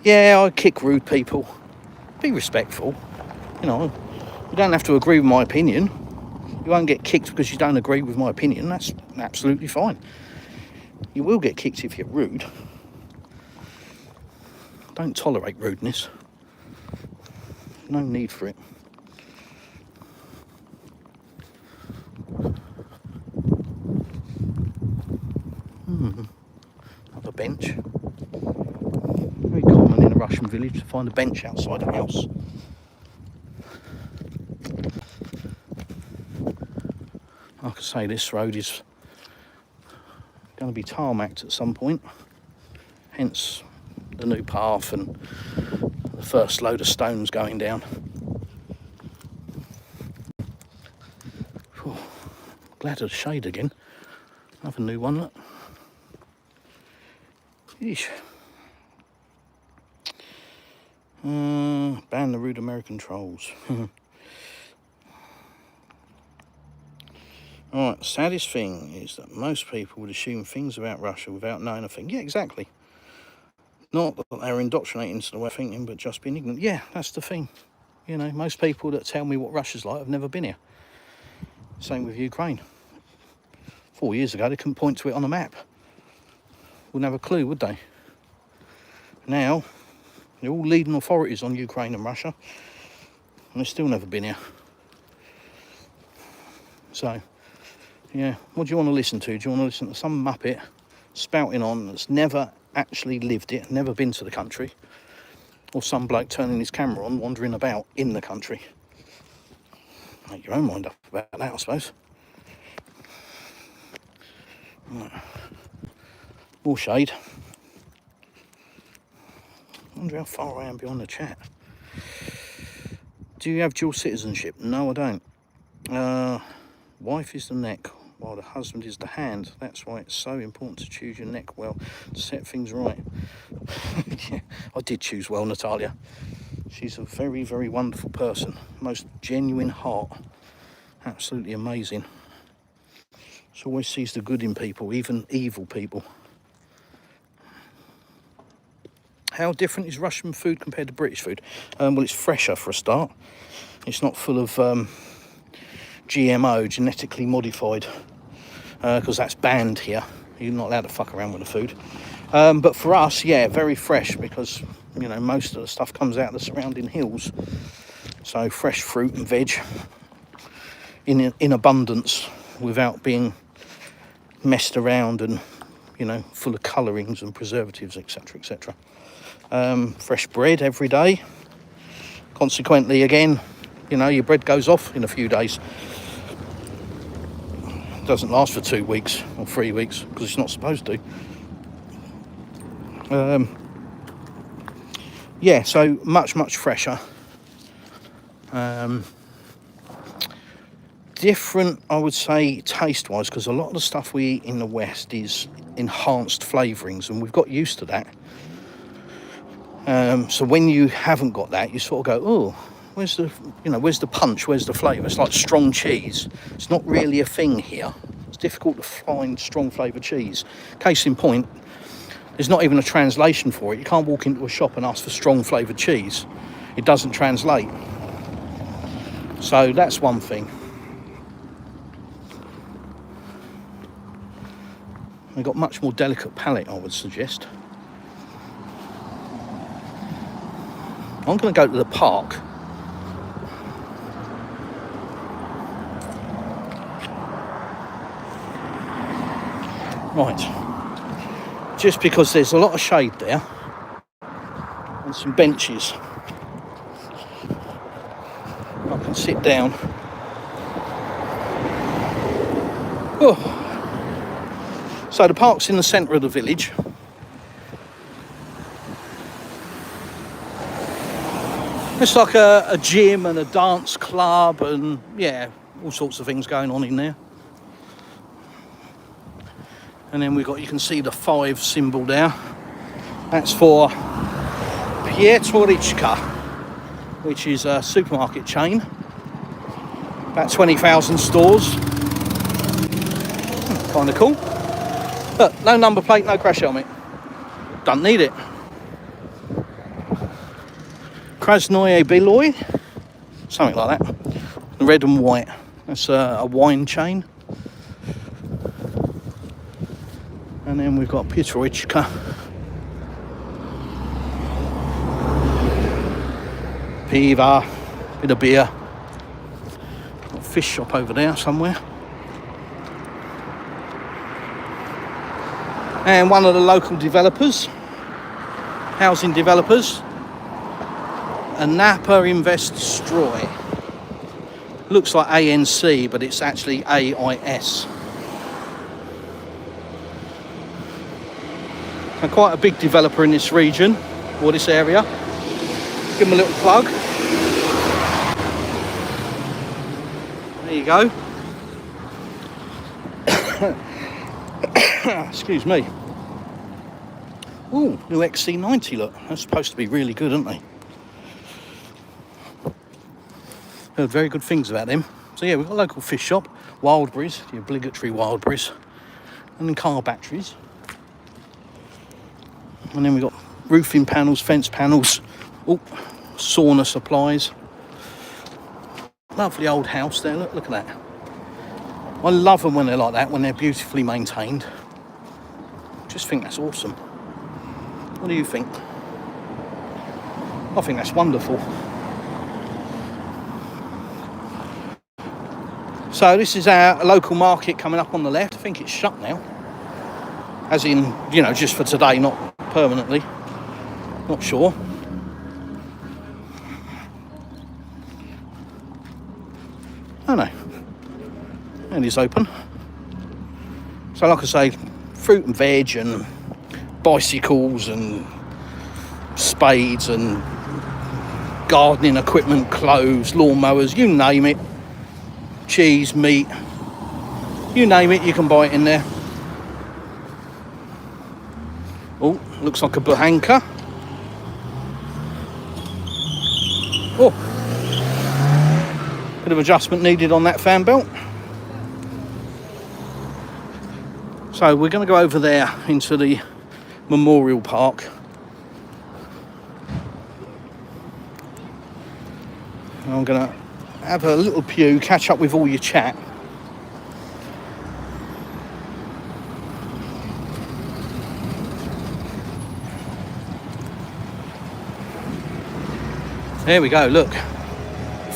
Yeah, I kick rude people. Be respectful. You know, you don't have to agree with my opinion. You won't get kicked because you don't agree with my opinion. That's absolutely fine. You will get kicked if you're rude. Don't tolerate rudeness. No need for it. Another bench. Very common in a Russian village to find a bench outside a house. Like I say, this road is going to be tarmacked at some point, hence the new path and the first load of stones going down. Whew. Glad of the shade again. Another new one, look. Yeesh. Ban the rude American trolls. Alright, saddest thing is that most people would assume things about Russia without knowing a thing. Yeah, exactly. Not that they're indoctrinated into the way of thinking, but just being ignorant. Yeah, that's the thing. You know, most people that tell me what Russia's like have never been here. Same with Ukraine. 4 years ago, they couldn't point to it on a map. Wouldn't have a clue, would they? Now, they're all leading authorities on Ukraine and Russia, and they've still never been here. So, yeah, what do you want to listen to? Do you want to listen to some muppet spouting on that's never actually lived it, never been to the country, or some bloke turning his camera on, wandering about in the country? Make your own mind up about that, I suppose. More shade. I wonder how far I am behind the chat. Do you have dual citizenship? No, I don't. Wife is the neck, while the husband is the hand. That's why it's so important to choose your neck well, to set things right. Yeah, I did choose well, Natalia. She's a very, very wonderful person. Most genuine heart. Absolutely amazing. She always sees the good in people, even evil people. How different is Russian food compared to British food? Well, it's fresher for a start. It's not full of GMO, genetically modified, because that's banned here. You're not allowed to fuck around with the food. But for us, yeah, very fresh, because, you know, most of the stuff comes out of the surrounding hills. So fresh fruit and veg in abundance, without being messed around and, you know, full of colourings and preservatives, etc, etc. Fresh bread every day. Consequently, again, you know, your bread goes off in a few days. It doesn't last for 2 weeks or 3 weeks, because it's not supposed to. Yeah, so much fresher. Different, I would say, taste wise, because a lot of the stuff we eat in the West is enhanced flavourings, and we've got used to that. So when you haven't got that, you sort of go, oh, where's the punch, where's the flavour? It's like strong cheese. It's not really a thing here. It's difficult to find strong flavoured cheese. Case in point, there's not even a translation for it. You can't walk into a shop and ask for strong flavoured cheese. It doesn't translate. So that's one thing. They've got much more delicate palate, I would suggest. I'm going to go to the park. Right. Just because there's a lot of shade there and some benches. I can sit down. Oh. So the park's in the centre of the village. It's like a gym and a dance club and yeah, all sorts of things going on in there. And then we've got, you can see the 5 symbol there. That's for Pietrorichka, which is a supermarket chain. About 20,000 stores. Kind of cool. Look, no number plate, no crash helmet. Don't need it. Krasnoye Beloy, something like that. Red and white. That's a wine chain. And then we've got Pietrorichka. Piva, bit of beer. Got a fish shop over there somewhere. And one of the local developers, housing developers, Napa Invest Stroy. Looks like ANC, but it's actually AIS. And quite a big developer in this region, or this area. Give them a little plug. There you go. Excuse me. Ooh, new XC90, look. That's supposed to be really good, aren't they? Heard very good things about them. So yeah, we've got a local fish shop, Wildberries, the obligatory Wildberries, and then car batteries. And then we've got roofing panels, fence panels, sauna supplies. Lovely old house there, look at that. I love them when they're like that, when they're beautifully maintained. Just think that's awesome. What do you think? I think that's wonderful. So this is our local market coming up on the left. I think it's shut now. As in, you know, just for today, not permanently. Not sure. Oh no. And it's open. So like I say, fruit and veg and bicycles and spades and gardening equipment, clothes, lawnmowers, you name it. Cheese, meat, you name it, you can buy it in there. Oh, looks like a Buhanka. Oh, bit of adjustment needed on that fan belt. So we're going to go over there into the Memorial Park. I'm going to have a little pew, catch up with all your chat. There we go, look.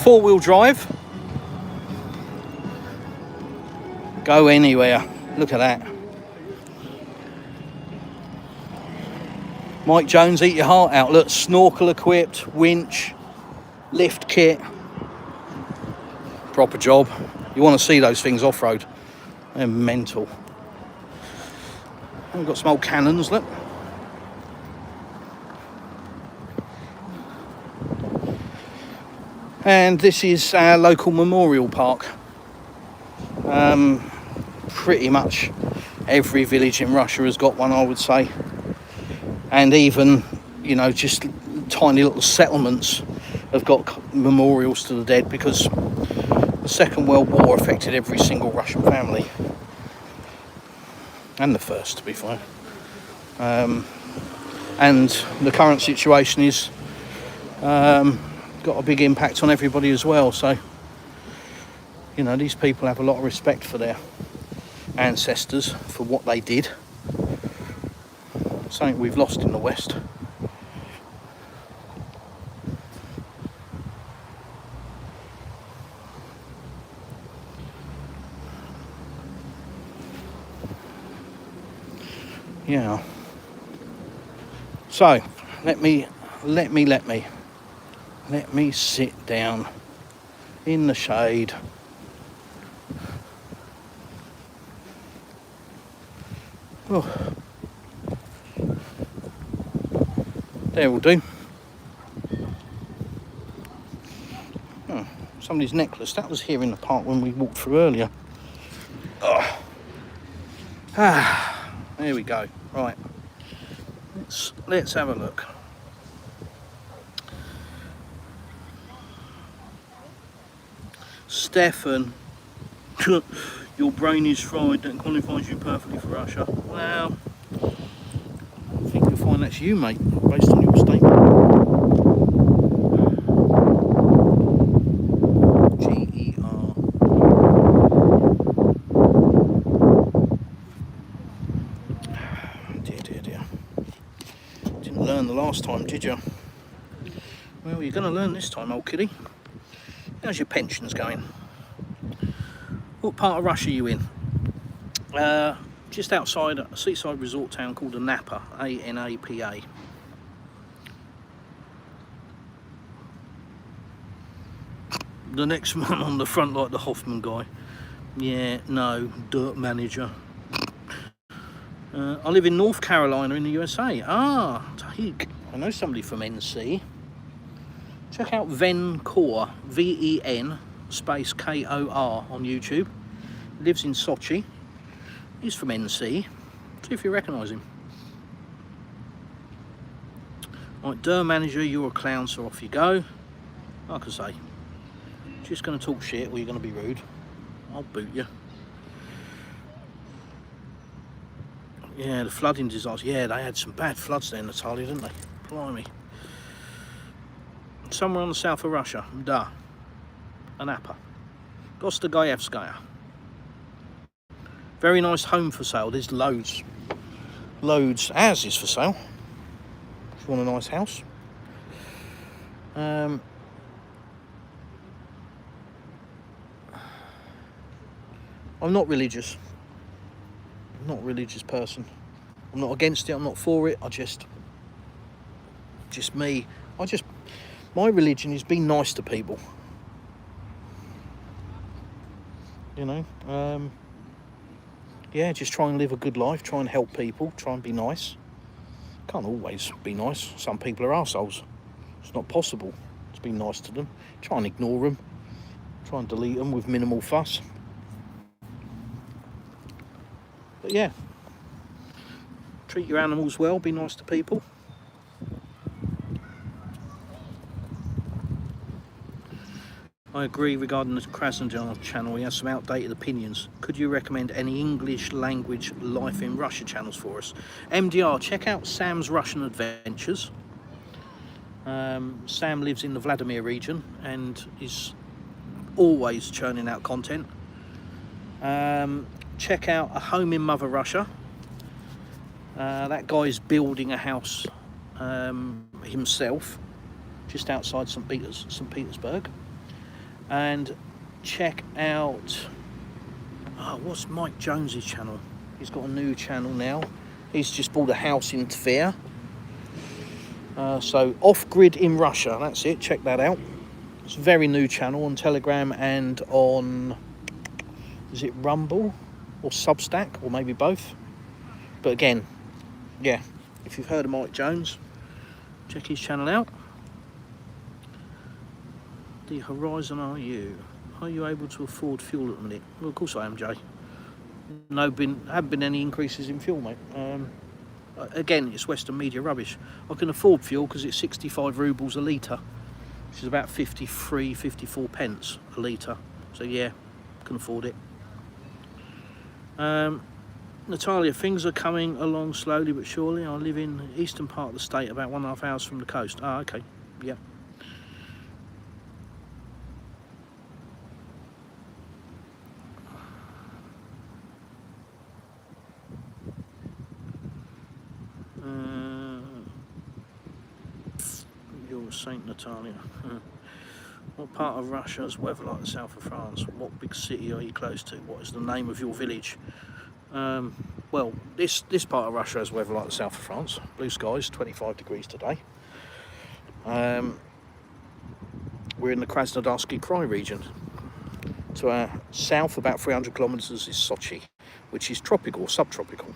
4-wheel drive. Go anywhere. Look at that. Mike Jones, eat your heart out. Look, snorkel equipped, winch, lift kit. Proper job. You want to see those things off-road. They're mental. And we've got some old cannons, look. And this is our local memorial park. Pretty much every village in Russia has got one, I would say. And even, you know, just tiny little settlements have got memorials to the dead, because the Second World War affected every single Russian family. And the first, to be fair. And the current situation is got a big impact on everybody as well. So, you know, these people have a lot of respect for their ancestors, for what they did. Something we've lost in the West. Yeah. So, let me sit down in the shade. Oh. There will do. somebody's necklace. That was here in the park when we walked through earlier. Oh. Ah, there we go. Right, let's have a look. Stefan, your brain is fried. That qualifies you perfectly for Russia. Well, I think you'll find that's you, mate, based on your statement. G-E-R. Dear. Didn't learn the last time, did you? Well, you're going to learn this time, old kiddie. How's your pensions going? What part of Russia are you in? Just outside a seaside resort town called Anapa, A-N-A-P-A. The next one on the front like the Hoffman guy. Yeah, no, dirt manager. I live in North Carolina in the USA. Ah, Tahik. I know somebody from NC. Check out Venkor, V-E-N space K-O-R on YouTube. He lives in Sochi. He's from NC. See if you recognise him. Right, Der manager, you're a clown, so off you go. Like I say, just going to talk shit or you're going to be rude. I'll boot you. Yeah, the flooding disaster. Yeah, they had some bad floods there, Natalia, didn't they? Blimey. Somewhere on the south of Russia. Da. Anapa. Gostogoyevskaya. Very nice home for sale. There's loads. Loads. Ours is for sale. If you want a nice house. I'm not religious. I'm not a religious person. I'm not against it, I'm not for it. Just me. My religion is being nice to people. You know, yeah, just try and live a good life, try and help people, try and be nice. Can't always be nice. Some people are arseholes. It's not possible to be nice to them. Try and ignore them. Try and delete them with minimal fuss. But yeah, treat your animals well, be nice to people. I agree regarding the Krasnodar channel, he has some outdated opinions. Could you recommend any English language life in Russia channels for us? MDR, check out Sam's Russian Adventures. Sam lives in the Vladimir region and is always churning out content. Check out A Home in Mother Russia. That guy's building a house himself just outside St. Petersburg. And check out what's Mike Jones's channel? He's got a new channel now. He's just bought a house in Tver. So Off Grid in Russia, that's it, check that out. It's a very new channel on Telegram and on, is it Rumble or Substack, or maybe both? But again, yeah, if you've heard of Mike Jones, check his channel out. The horizon are you? Are you able to afford fuel at the minute? Well, of course I am, Jay. Haven't been any increases in fuel, mate. Again, it's Western media rubbish. I can afford fuel because it's 65 rubles a litre, which is about 53, 54 pence a litre. So yeah, can afford it. Natalia, things are coming along slowly but surely. I live in the eastern part of the state, about 1.5 hours from the coast. Ah, okay, yeah. You're Saint Natalia. What part of Russia is weather like the south of France? What big city are you close to? What is the name of your village? Well, this part of Russia has weather like the south of France. Blue skies, 25 degrees today. We're in the Krasnodarsky Krai region. To our south, about 300 kilometres, is Sochi, which is tropical, subtropical.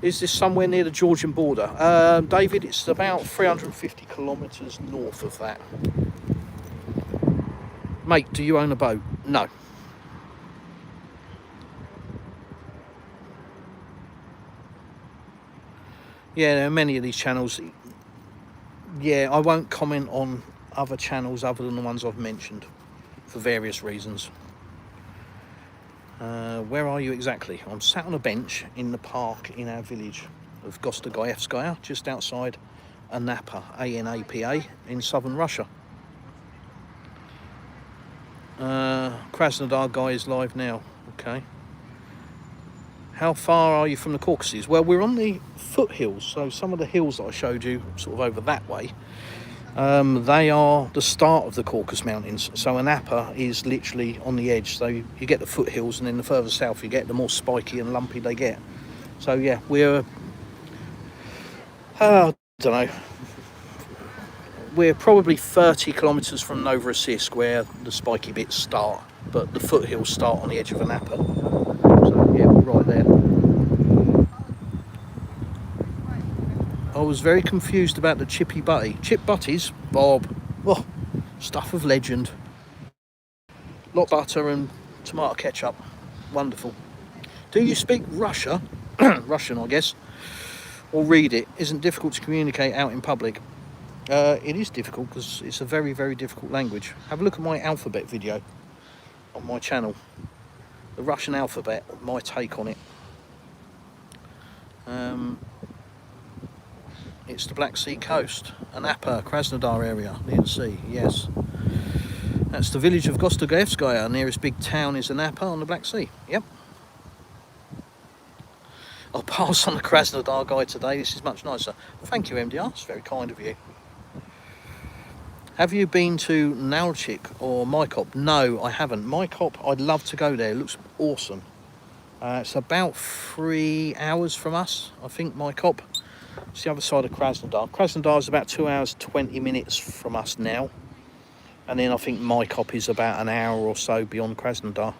Is this somewhere near the Georgian border? David, it's about 350 kilometres north of that. Mate, do you own a boat? No. Yeah, there are many of these channels. Yeah, I won't comment on other channels other than the ones I've mentioned for various reasons. Where are you exactly? I'm sat on a bench in the park in our village of Gostogoevskaya, just outside Anapa, A-N-A-P-A, in southern Russia. Krasnodar guy is live now. Okay. How far are you from the Caucasus? Well, we're on the foothills, so some of the hills that I showed you sort of over that way, they are the start of the Caucasus Mountains. So Anapa is literally on the edge, so you get the foothills, and then the further south you get, the more spiky and lumpy they get. So yeah, we're I don't know, we're probably 30 kilometres from Novorossiysk, where the spiky bits start, but the foothills start on the edge of Anapa. So yeah, we're right there. I was very confused about the chippy butty. Chip butties, Bob. Oh, stuff of legend. Lot of butter and tomato ketchup. Wonderful. Do you speak Russian, I guess, or read it? Isn't difficult to communicate out in public. It is difficult because it's a very, very difficult language. Have a look at my alphabet video on my channel. The Russian alphabet, my take on it. It's the Black Sea coast, Anapa, Krasnodar area, near the sea, yes. That's the village of Gostogoevskaya. Nearest big town is Anapa on the Black Sea, yep. I'll pass on the Krasnodar guy today, this is much nicer. Thank you, MDR, it's very kind of you. Have you been to Nalchik or Mykop? No, I haven't. Mykop, I'd love to go there, it looks awesome. It's about 3 hours from us, I think, Mykop. It's the other side of Krasnodar. Krasnodar is about 2 hours 20 minutes from us now, and then I think Mykop is about an hour or so beyond Krasnodar.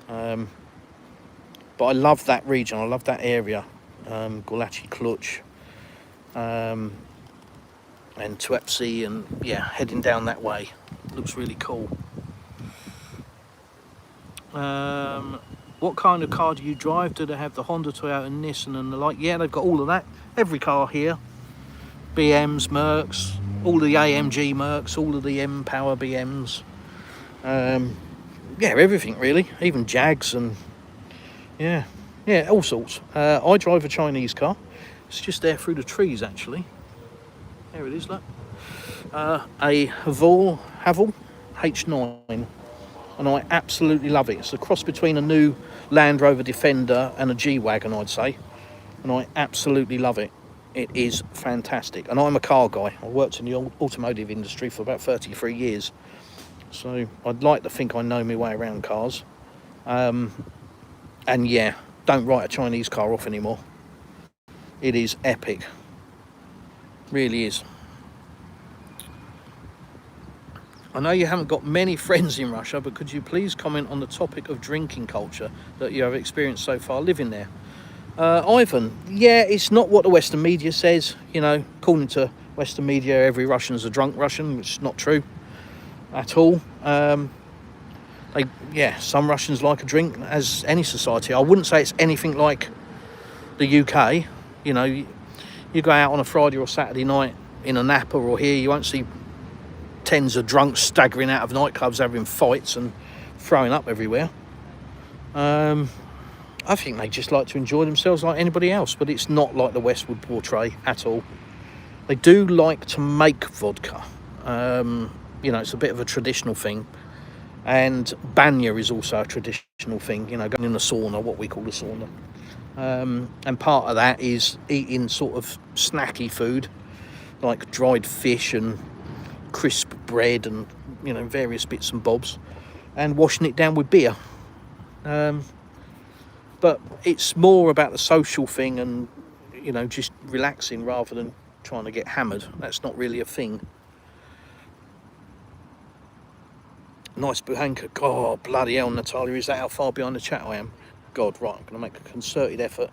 But I love that region, I love that area, Gulachi Kluch, and Tuepsi, and yeah, heading down that way. Looks really cool. What kind of car do you drive? Do they have the Honda, Toyota, Nissan and the like? Yeah, they've got all of that. Every car here. BMs, Mercs, all the AMG Mercs, all of the M-Power BMs. Yeah, everything really. Even Jags and yeah, all sorts. I drive a Chinese car. It's just there through the trees actually. There it is, look. A Haval H9. And I absolutely love it. It's a cross between a new Land Rover Defender and a G-Wagon, I'd say. And I absolutely love it. It is fantastic. And I'm a car guy. I worked in the automotive industry for about 33 years. So I'd like to think I know my way around cars. And yeah, don't write a Chinese car off anymore. It is epic. Really is. I know you haven't got many friends in Russia, but could you please comment on the topic of drinking culture that you have experienced so far living there? Ivan, yeah, it's not what the Western media says. You know, according to Western media, every Russian's a drunk Russian, which is not true at all. Some Russians like a drink, as any society. I wouldn't say it's anything like the UK. You know, you go out on a Friday or Saturday night in a Napa or here, you won't see tens of drunks staggering out of nightclubs having fights and throwing up everywhere. I think they just like to enjoy themselves like anybody else, but it's not like the West would portray at all. They do like to make vodka. You know, it's a bit of a traditional thing. And banya is also a traditional thing, you know, going in the sauna, what we call the sauna. And part of that is eating sort of snacky food, like dried fish and crisp bread and, you know, various bits and bobs, and washing it down with beer. But it's more about the social thing and, you know, just relaxing rather than trying to get hammered. That's not really a thing. Nice buhanka. God, bloody hell, Natalia, is that how far behind the chat I am? God, right, I'm going to make a concerted effort.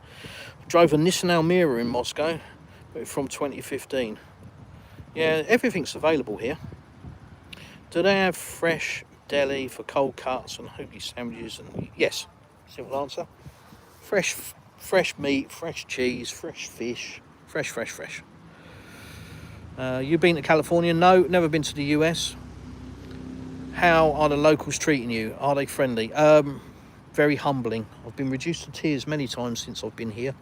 I drove a Nissan Almera in Moscow, but from 2015. Yeah, everything's available here. Do they have fresh deli for cold cuts and hoagie sandwiches. And yes, simple answer. Fresh meat, fresh cheese, fresh fish, fresh. You been to California? No, never been to the US. How are the locals treating you? Are they friendly? Very humbling. I've been reduced to tears many times since I've been here.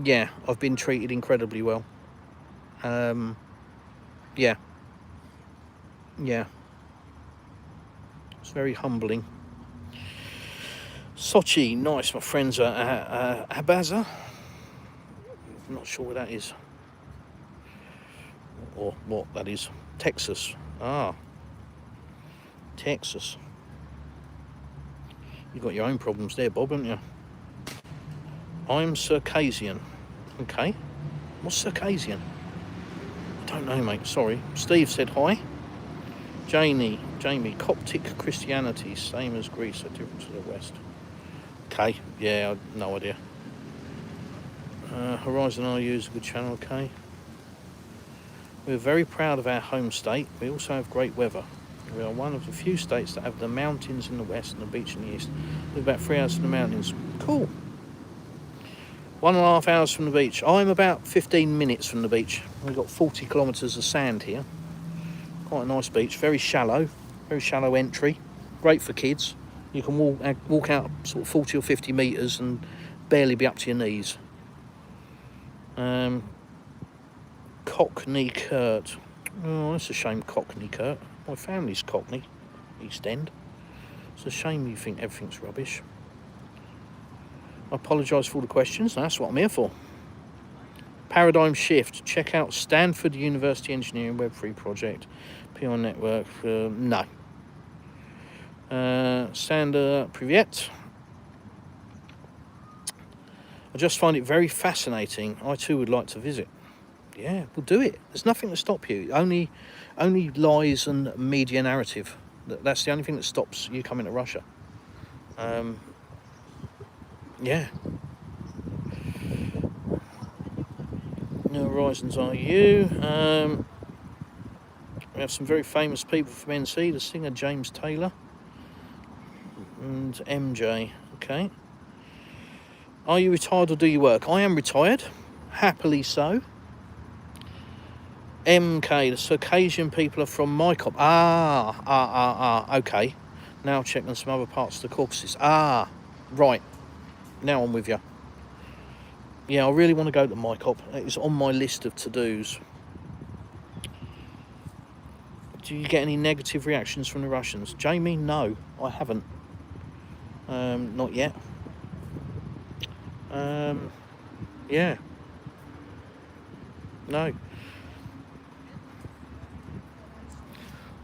Yeah, I've been treated incredibly well. Yeah. It's very humbling. Sochi, nice. My friends are at Abaza. I'm not sure where that is. Or what that is. Texas. Texas. You've got your own problems there, Bob, haven't you? I'm Circassian. Okay. What's Circassian? I don't know, mate. Sorry. Steve said hi. Jamie, Coptic Christianity, same as Greece, so different to the West. Okay. Yeah, I've no idea. Horizon RU is a good channel, okay. We're very proud of our home state. We also have great weather. We are one of the few states that have the mountains in the west and the beach in the east. We're about 3 hours from the mountains. Cool. 1.5 hours from the beach. I'm about 15 minutes from the beach. We've got 40 kilometres of sand here. Quite a nice beach. Very shallow entry. Great for kids. You can walk out sort of 40 or 50 metres and barely be up to your knees. Cockney Kurt. Oh, that's a shame, Cockney Kurt. My family's Cockney, East End. It's a shame you think everything's rubbish. I apologise for all the questions. That's what I'm here for. Paradigm shift. Check out Stanford University Engineering Web3 project. PR network. No. Sander Privet. I just find it very fascinating. I too would like to visit. Yeah, we'll do it. There's nothing to stop you. Only lies and media narrative. That's the only thing that stops you coming to Russia. Yeah. New Horizons are you. We have some very famous people from NC. The singer James Taylor and MJ. Okay. Are you retired or do you work? I am retired. Happily so. MK, the Circassian people are from my cop. Okay. Now check on some other parts of the Caucasus. Right. Now I'm with you. Yeah, I really want to go to Mycop. It's on my list of to-dos. Do you get any negative reactions from the Russians? Jamie, no, I haven't. Not yet. Yeah. No.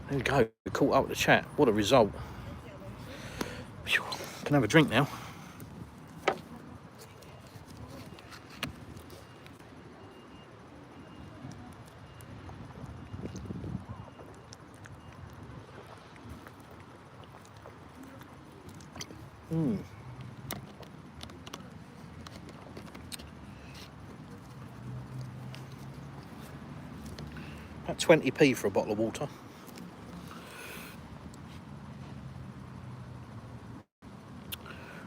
There we go. We caught up with the chat. What a result. Phew. Can have a drink now. About 20p for a bottle of water.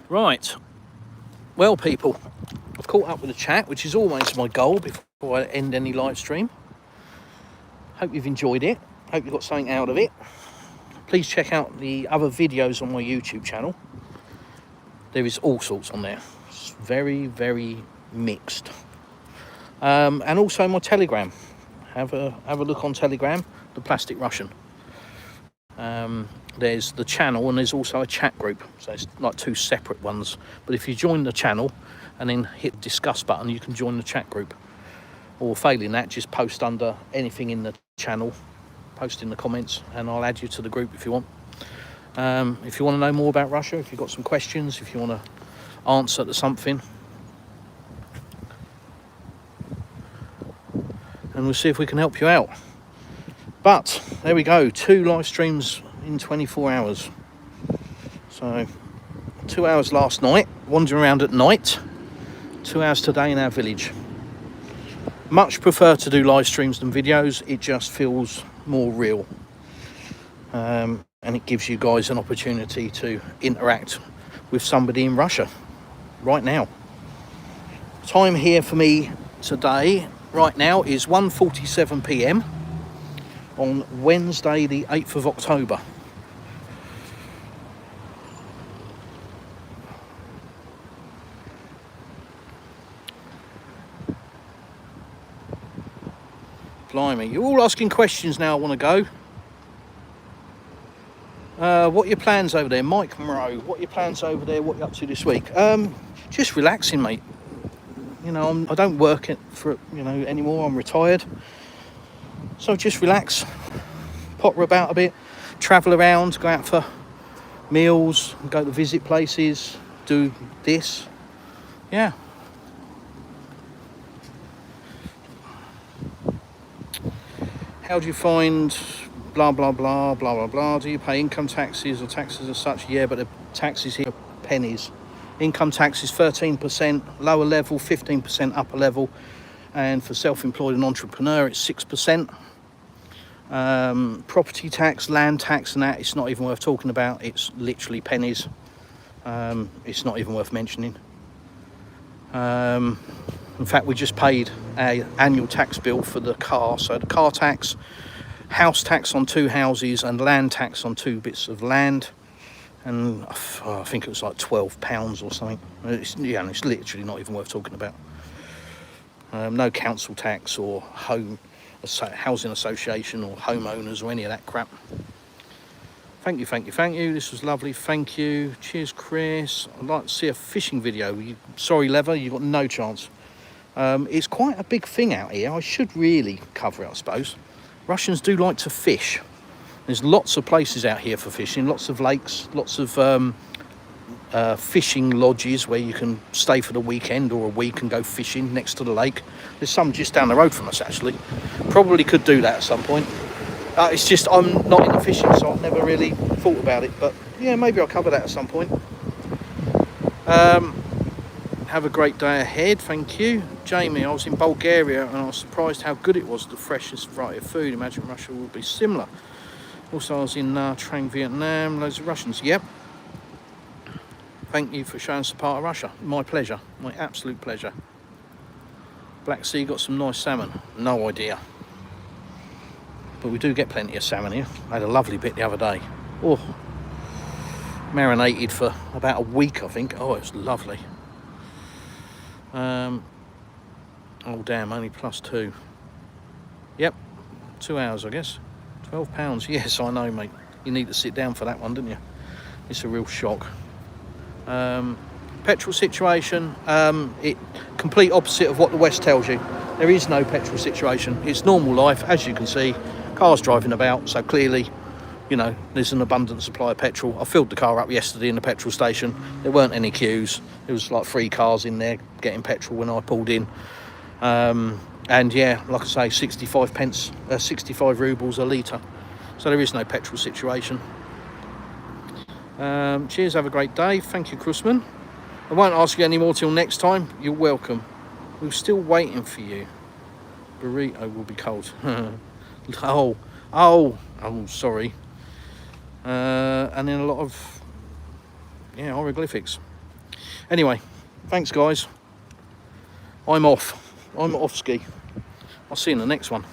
Right. Well, people, I've caught up with the chat, which is always my goal before I end any live stream. Hope you've enjoyed it. Hope you got something out of it. Please check out the other videos on my YouTube channel. There is all sorts on there. It's very, very mixed. And also my Telegram. Have a look on Telegram, The Plastic Russian. There's the channel and there's also a chat group. So it's like two separate ones. But if you join the channel and then hit the discuss button, you can join the chat group. Or failing that, just post under anything in the channel. Post in the comments and I'll add you to the group if you want. If you want to know more about Russia, if you've got some questions, if you want to answer to something. And we'll see if we can help you out. But there we go, 2 live streams in 24 hours. So 2 hours last night, wandering around at night. 2 hours today in our village. Much prefer to do live streams than videos. It just feels more real. and it gives you guys an opportunity to interact with somebody in Russia right now. Time here for me today right now is 1:47 p.m. on Wednesday the 8th of October. Blimey, you're all asking questions now. I want to go. What are your plans over there? Mike Moreau, what are your plans over there? What are you up to this week? Just relaxing, mate. You know, I don't work anymore. I'm retired. So just relax, potter about a bit, travel around, go out for meals, go to visit places, do this. Yeah. How do you find blah, blah, blah, blah, blah, blah? Do you pay income taxes or taxes as such? Yeah, but the taxes here are pennies. Income tax is 13%, lower level, 15% upper level. And for self-employed and entrepreneur, it's 6%. Property tax, land tax and that, it's not even worth talking about. It's literally pennies. It's not even worth mentioning. In fact, we just paid an annual tax bill for the car. So the car tax, house tax on 2 houses and land tax on 2 bits of land. And I think it was like £12 or something. It's literally not even worth talking about. No council tax or housing association or homeowners or any of that crap. Thank you. This was lovely. Thank you. Cheers, Chris. I'd like to see a fishing video. Sorry, Lever, you've got no chance. It's quite a big thing out here. I should really cover it, I suppose. Russians do like to fish. There's lots of places out here for fishing, lots of lakes, lots of fishing lodges where you can stay for the weekend or a week and go fishing next to the lake. There's some just down the road from us, actually. Probably could do that at some point. It's just I'm not into fishing, so I've never really thought about it. But yeah, maybe I'll cover that at some point. Have a great day ahead. Thank you. Jamie, I was in Bulgaria and I was surprised how good it was, the freshest variety of food. Imagine Russia would be similar. Also, I was in Trang, Vietnam, loads of Russians. Yep. Thank you for showing us a part of Russia. My pleasure. My absolute pleasure. Black Sea got some nice salmon. No idea. But we do get plenty of salmon here. I had a lovely bit the other day. Oh, marinated for about a week, I think. Oh, it was lovely. Oh damn, only +2. Yep, 2 hours, I guess. £12. Yes, I know, mate. You need to sit down for that one, didn't you? It's a real shock. Petrol situation, complete opposite of what the West tells you. There is no petrol situation. It's normal life, as you can see. Cars driving about, so clearly, you know, there's an abundant supply of petrol. I filled the car up yesterday in the petrol station. There weren't any queues. There was like 3 cars in there getting petrol when I pulled in. And yeah, like I say, 65 rubles a litre. So there is no petrol situation. Cheers, have a great day. Thank you, Krusman. I won't ask you any more till next time. You're welcome. We're still waiting for you. Burrito will be cold. Oh, sorry. And then a lot of hieroglyphics. Anyway, thanks guys. I'm off ski. I'll see you in the next one.